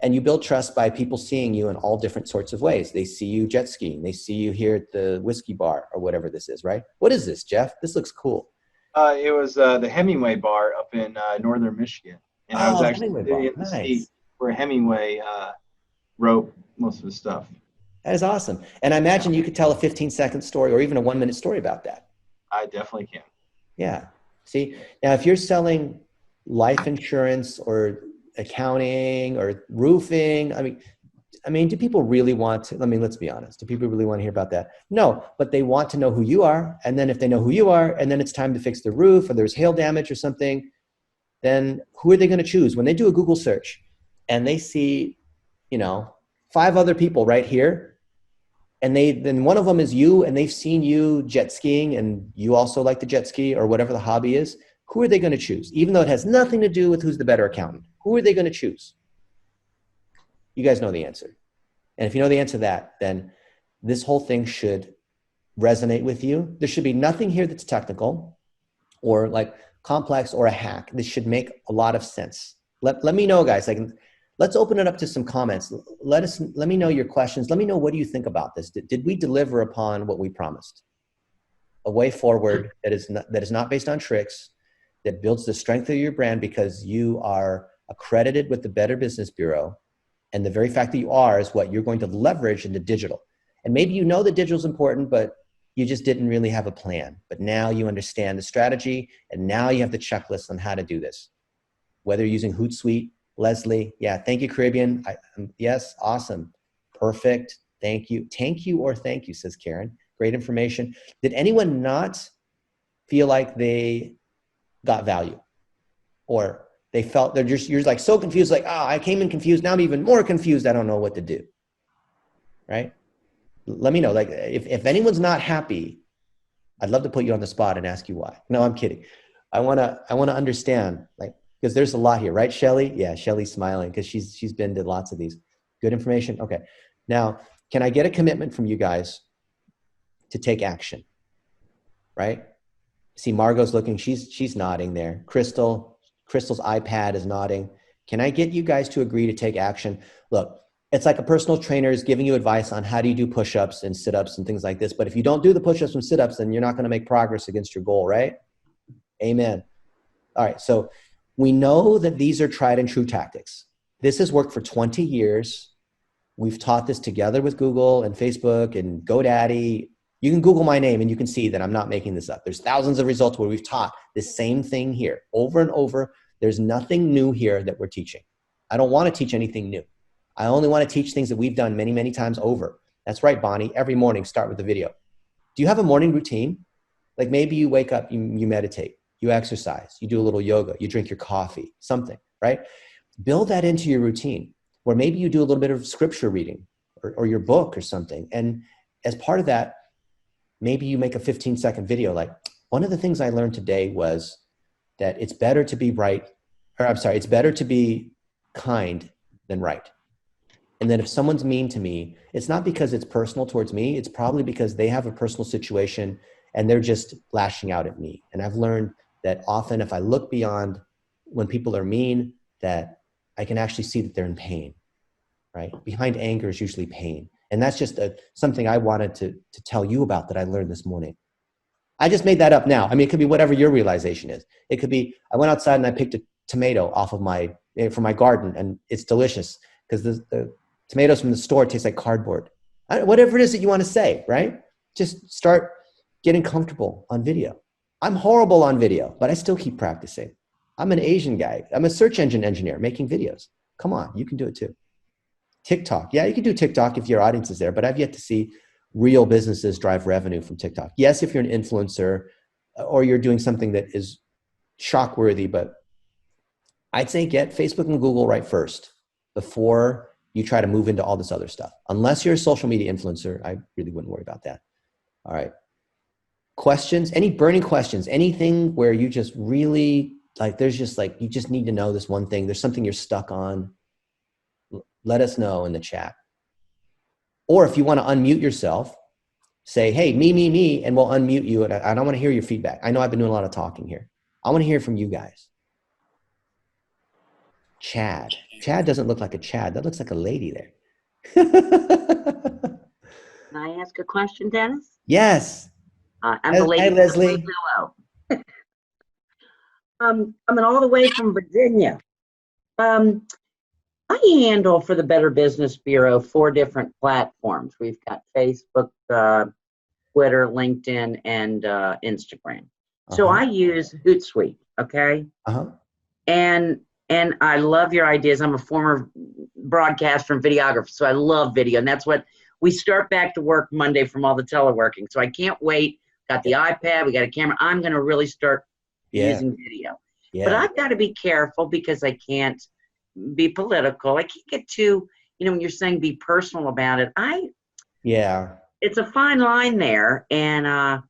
And you build trust by people seeing you in all different sorts of ways. They see you jet skiing. They see you here at the whiskey bar or whatever this is, right? What is this, Jeff? This looks cool. It was the Hemingway bar up in northern Michigan. And I was actually in the seat where Hemingway wrote most of his stuff. That is awesome. And I imagine you could tell a 15-second story or even a 1-minute story about that. I definitely can. Yeah. See, now if you're selling life insurance or accounting or roofing, I mean, do people really want to, let's be honest. Do people really want to hear about that? No, but they want to know who you are. And then if they know who you are, and then it's time to fix the roof, or there's hail damage or something, then who are they going to choose? When they do a Google search and they see, 5 other people right here, and then one of them is you, and they've seen you jet skiing, and you also like to jet ski or whatever the hobby is, who are they going to choose? Even though it has nothing to do with who's the better accountant. Who are they going to choose? You guys know the answer. And if you know the answer to that, then this whole thing should resonate with you. There should be nothing here that's technical or like complex or a hack. This should make a lot of sense. Let me know, guys. Let's open it up to some comments. Let me know your questions. Let me know, what do you think about this? Did we deliver upon what we promised? A way forward that is not based on tricks, that builds the strength of your brand because you are accredited with the Better Business Bureau. And the very fact that you are is what you're going to leverage into digital. And maybe you know that digital is important, but you just didn't really have a plan. But now you understand the strategy, and now you have the checklist on how to do this. Whether you're using Hootsuite, Leslie, yeah, thank you, Caribbean. Yes, awesome, perfect, thank you. Thank you or thank you, says Karen. Great information. Did anyone not feel like they got value? Or they felt you're like so confused, like, I came in confused, now I'm even more confused, I don't know what to do, right? Let me know, like, if anyone's not happy, I'd love to put you on the spot and ask you why. No, I'm kidding. I wanna understand, like, Because there's a lot here, right, Shelly? Yeah, Shelly's smiling because she's been to lots of these. Good information. Okay. Now, can I get a commitment from you guys to take action? Right? See, Margot's looking. She's nodding there. Crystal's iPad is nodding. Can I get you guys to agree to take action? Look, it's like a personal trainer is giving you advice on how do you do push-ups and sit-ups and things like this. But if you don't do the push-ups and sit-ups, then you're not going to make progress against your goal, right? Amen. All right. So we know that these are tried and true tactics. This has worked for 20 years. We've taught this together with Google and Facebook and GoDaddy. You can Google my name and you can see that I'm not making this up. There's thousands of results where we've taught the same thing here over and over. There's nothing new here that we're teaching. I don't want to teach anything new. I only want to teach things that we've done many, many times over. That's right, Bonnie. Every morning, start with a video. Do you have a morning routine? Like maybe you wake up, you meditate, you exercise, you do a little yoga, you drink your coffee, something, right? Build that into your routine, where maybe you do a little bit of scripture reading or your book or something. And as part of that, maybe you make a 15-second video. Like, one of the things I learned today was that it's better to be it's better to be kind than right. And then if someone's mean to me, it's not because it's personal towards me. It's probably because they have a personal situation and they're just lashing out at me. And I've learned that often if I look beyond when people are mean, that I can actually see that they're in pain, right? Behind anger is usually pain. And that's just something I wanted to tell you about that I learned this morning. I just made that up now. I mean, it could be whatever your realization is. It could be, I went outside and I picked a tomato off of from my garden, and it's delicious because the tomatoes from the store taste like cardboard. Whatever it is that you want to say, right? Just start getting comfortable on video. I'm horrible on video, but I still keep practicing. I'm an Asian guy. I'm a search engine engineer making videos. Come on, you can do it too. TikTok. Yeah, you can do TikTok if your audience is there, but I've yet to see real businesses drive revenue from TikTok. Yes, if you're an influencer or you're doing something that is shock-worthy, but I'd say get Facebook and Google right first before you try to move into all this other stuff. Unless you're a social media influencer, I really wouldn't worry about that. All right. Questions? Any burning questions? Anything where you just really, like, there's just like, you just need to know this one thing. There's something you're stuck on. Let us know in the chat. Or if you want to unmute yourself, say, hey, me, and we'll unmute you. And I don't want to hear your feedback. I know I've been doing a lot of talking here. I want to hear from you guys. Chad. Chad doesn't look like a Chad. That looks like a lady there. Can I ask a question, Dennis? Yes. I'm the lady. Hi, Leslie. Hello. I'm all the way from Virginia. I handle for the Better Business Bureau 4 different platforms. We've got Facebook, Twitter, LinkedIn, and Instagram. So I use Hootsuite, okay? And I love your ideas. I'm a former broadcaster and videographer, so I love video. And that's what we start back to work Monday from all the teleworking. So I can't wait. Got the iPad, we got a camera. I'm going to really start using video. But I've got to be careful because I can't be political. I can't get too, when you're saying be personal about it. It's a fine line there. And,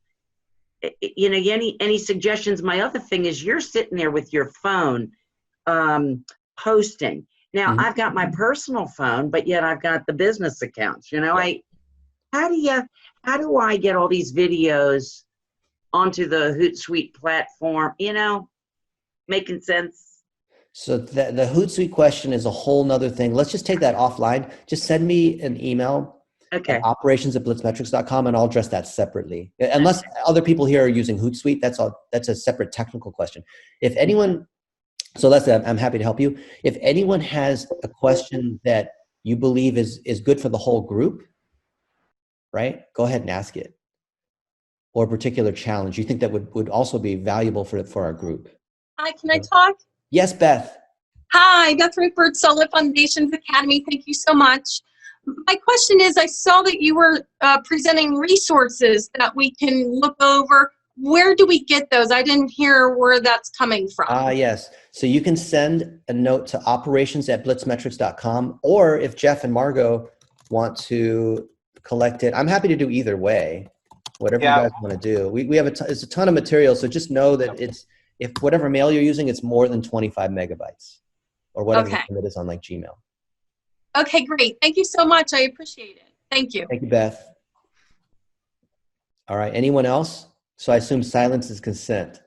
any suggestions? My other thing is you're sitting there with your phone posting. Now, I've got my personal phone, but yet I've got the business accounts. How do I get all these videos onto the Hootsuite platform? Making sense? So the Hootsuite question is a whole nother thing. Let's just take that offline. Just send me an email at operations@blitzmetrics.com and I'll address that separately. Unless other people here are using Hootsuite, that's a separate technical question. If anyone, so Leslie, I'm happy to help you. If anyone has a question that you believe is good for the whole group, right? Go ahead and ask it. Or a particular challenge you think that would also be valuable for our group. Hi, can I talk? Yes, Beth. Hi, Beth Rupert, Solar Foundations Academy. Thank you so much. My question is, I saw that you were presenting resources that we can look over. Where do we get those? I didn't hear where that's coming from. Yes. So you can send a note to operations@blitzmetrics.com, or if Jeff and Margot want to collect it, I'm happy to do either way. Whatever you guys want to do. We have it's a ton of material, so just know that if whatever mail you're using, it's more than 25 megabytes or whatever Okay. the limit is on like Gmail. Okay, great. Thank you so much. I appreciate it. Thank you. Thank you, Beth. All right, anyone else? So I assume silence is consent.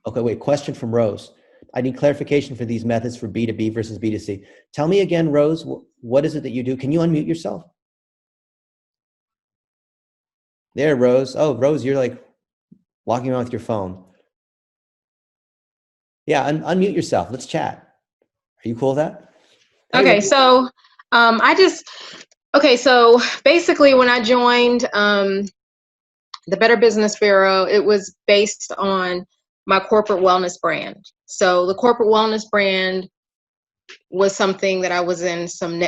Okay, wait, question from Rose. I need clarification for these methods for B2B versus B2C. Tell me again, Rose, what is it that you do? Can you unmute yourself? There, Rose. Oh, Rose, you're like walking around with your phone. Yeah, unmute yourself. Let's chat. Are you cool with that? Hey, Okay, Rose. so so basically when I joined the Better Business Bureau, it was based on my corporate wellness brand. So the corporate wellness brand was something that I was in some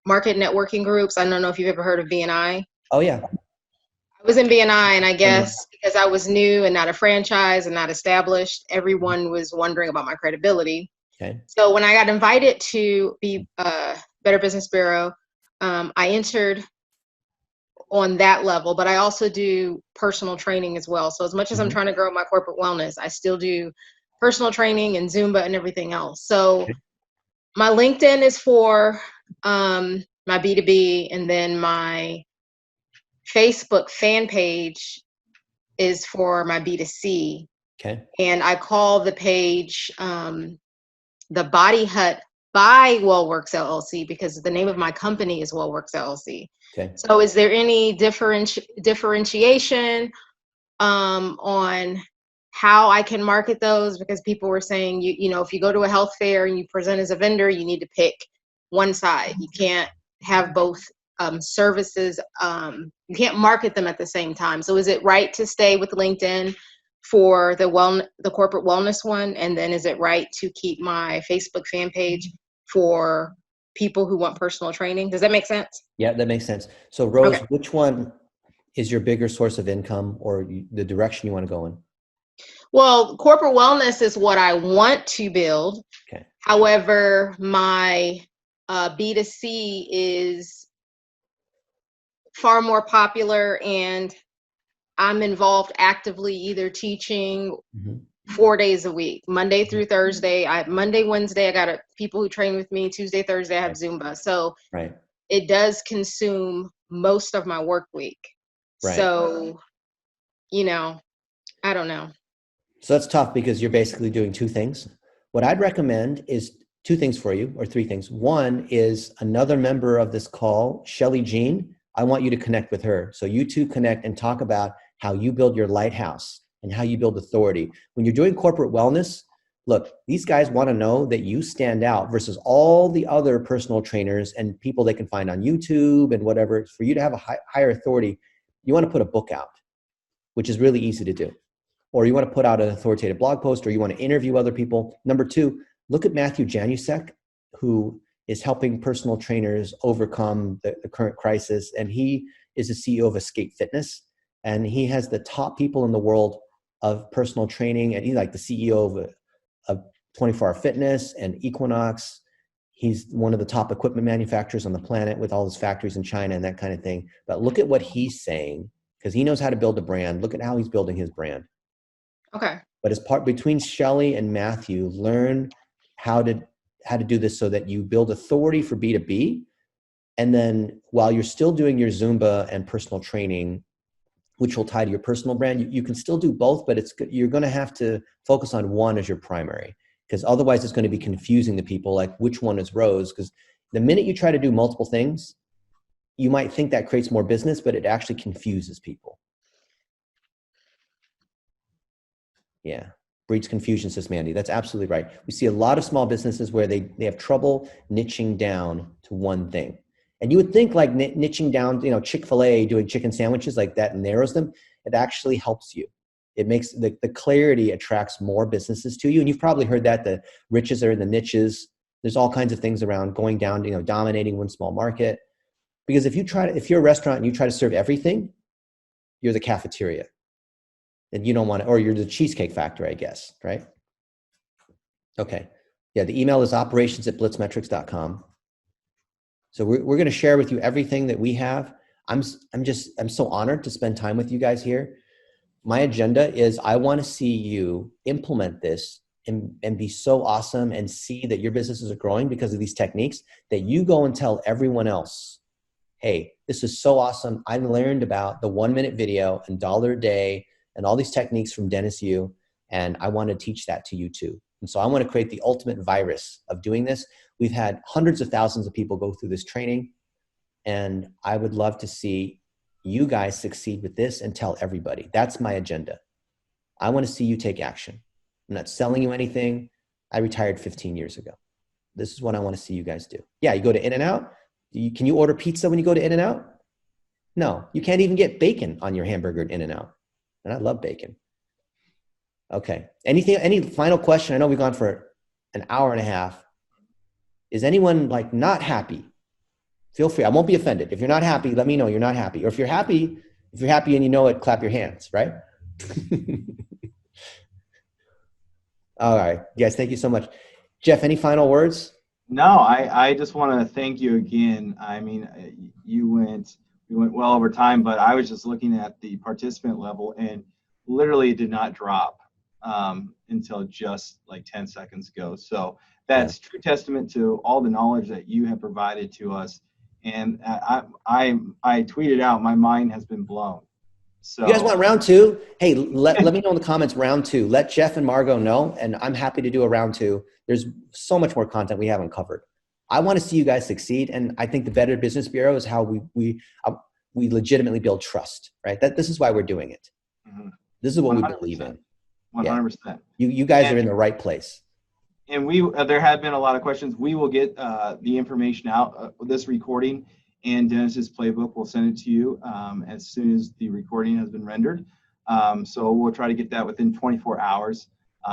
market networking groups. I don't know if you've ever heard of BNI. Oh, yeah. I was in BNI, and I guess because I was new and not a franchise and not established, everyone was wondering about my credibility. Okay. So when I got invited to be Better Business Bureau, I entered on that level, but I also do personal training as well. So as much as I'm trying to grow my corporate wellness, I still do personal training and Zumba and everything else. So my LinkedIn is for my B2B, and then my Facebook fan page is for my B2C. Okay. And I call the page the Body Hut by WellWorks LLC because the name of my company is WellWorks LLC. Okay. So is there any differentiation on how I can market those? Because people were saying, you know, if you go to a health fair and you present as a vendor, you need to pick one side. You can't have both services. You can't market them at the same time. So is it right to stay with LinkedIn for the corporate wellness one? And then is it right to keep my Facebook fan page for people who want personal training? Does that make sense? Yeah, that makes sense. So Rose, Okay. which one is your bigger source of income or the direction you want to go in? Well, corporate wellness is what I want to build. Okay. However, my B2C is far more popular, and I'm involved actively either teaching 4 days a week, Monday through Thursday. Monday, Wednesday, I got people who train with me. Tuesday, Thursday, I have Zumba. So Right. it does consume most of my work week. Right. So, you know, I don't know. So that's tough because you're basically doing two things. What I'd recommend is two things for you, or three things. One is another member of this call, Shelly Jean. I want you to connect with her. So you two connect and talk about how you build your lighthouse and how you build authority. When you're doing corporate wellness, look, these guys want to know that you stand out versus all the other personal trainers and people they can find on YouTube and whatever. For you to have a higher authority, you want to put a book out, which is really easy to do. Or you want to put out an authoritative blog post, or you want to interview other people. Number two, look at Matthew Janusek, who is helping personal trainers overcome the current crisis. And he is the CEO of Escape Fitness. And he has the top people in the world of personal training. And he's like the CEO of 24 Hour Fitness and Equinox. He's one of the top equipment manufacturers on the planet with all his factories in China and that kind of thing. But look at what he's saying, because he knows how to build a brand. Look at how he's building his brand. Okay. But as part between Shelly and Matthew, learn how to do this so that you build authority for B2B. And then while you're still doing your Zumba and personal training, which will tie to your personal brand, you can still do both, but you're going to have to focus on one as your primary, because otherwise it's going to be confusing to people, like which one is Rose? Because the minute you try to do multiple things, you might think that creates more business, but it actually confuses people. Yeah, breeds confusion, says Mandy. That's absolutely right. We see a lot of small businesses where they have trouble niching down to one thing. And you would think like niching down, you know, Chick-fil-A doing chicken sandwiches like that narrows them. It actually helps you. It makes the clarity attracts more businesses to you. And you've probably heard that the riches are in the niches. There's all kinds of things around going down, you know, dominating one small market. Because if you're a restaurant and you try to serve everything, you're the cafeteria. And you don't want to, or you're the Cheesecake Factory, I guess, right? Okay. Yeah, the email is operations@blitzmetrics.com. So we're going to share with you everything that we have. I'm so honored to spend time with you guys here. My agenda is I want to see you implement this and be so awesome and see that your businesses are growing because of these techniques, that you go and tell everyone else, hey, this is so awesome. I learned about the 1-minute video and $1 a day and all these techniques from Dennis Yu, and I want to teach that to you too. And so I want to create the ultimate virus of doing this. We've had hundreds of thousands of people go through this training, and I would love to see you guys succeed with this and tell everybody. That's my agenda. I want to see you take action. I'm not selling you anything. I retired 15 years ago. This is what I want to see you guys do. Yeah, you go to In-N-Out. Can you order pizza when you go to In-N-Out? No, you can't even get bacon on your hamburger at In-N-Out. And I love bacon. Okay. Any final question? I know we've gone for an hour and a half. Is anyone like not happy? Feel free. I won't be offended. If you're not happy, let me know you're not happy. Or if you're happy and you know it, clap your hands, right? All right. Guys, thank you so much. Jeff, any final words? No, I just want to thank you again. I mean, we went well over time, but I was just looking at the participant level and literally did not drop until just like 10 seconds ago. So that's true testament to all the knowledge that you have provided to us. And I tweeted out, my mind has been blown. So you guys want round 2? Hey, let me know in the comments round 2. Let Jeff and Margot know, and I'm happy to do a round 2. There's so much more content we haven't covered. I want to see you guys succeed, and I think the Better Business Bureau is how we legitimately build trust, right? This is why we're doing it. Mm-hmm. This is what 100%. we believe in. 100%. Yeah. You guys are in the right place. And there have been a lot of questions. We will get the information out, this recording and Dennis's playbook. We'll send it to you as soon as the recording has been rendered. So we'll try to get that within 24 hours.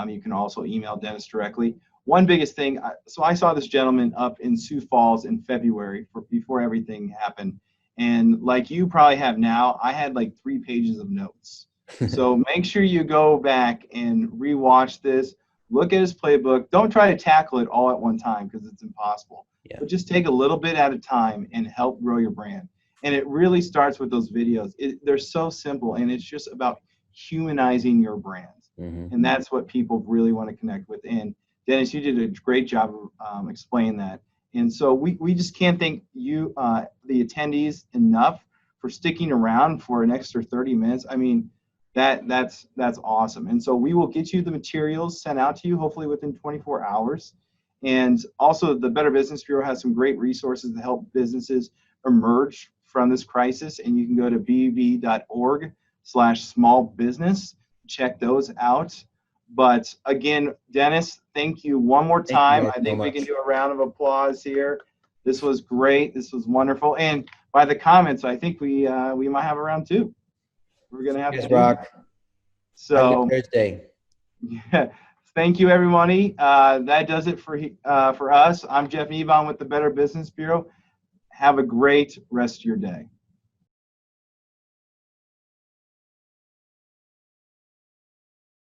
You can also email Dennis directly. One biggest thing, so I saw this gentleman up in Sioux Falls in February before everything happened. And like you probably have now, I had like 3 pages of notes. So make sure you go back and rewatch this. Look at his playbook. Don't try to tackle it all at one time because it's impossible. Yeah. But just take a little bit at a time and help grow your brand. And it really starts with those videos. They're so simple, and it's just about humanizing your brand. Mm-hmm. And that's what people really want to connect with. And Dennis, you did a great job of explaining that. And so we just can't thank you, the attendees, enough for sticking around for an extra 30 minutes. I mean, that's awesome. And so we will get you the materials sent out to you, hopefully within 24 hours. And also the Better Business Bureau has some great resources to help businesses emerge from this crisis. And you can go to bb.org/smallbusiness. Check those out. But again, Dennis, thank you one more time. I think we can do a round of applause here. This was great. This was wonderful. And by the comments, I think we might have a round 2. We're gonna have to rock. So Thursday. Yeah. Thank you, everybody. That does it for us. I'm Jeff Nebon with the Better Business Bureau. Have a great rest of your day.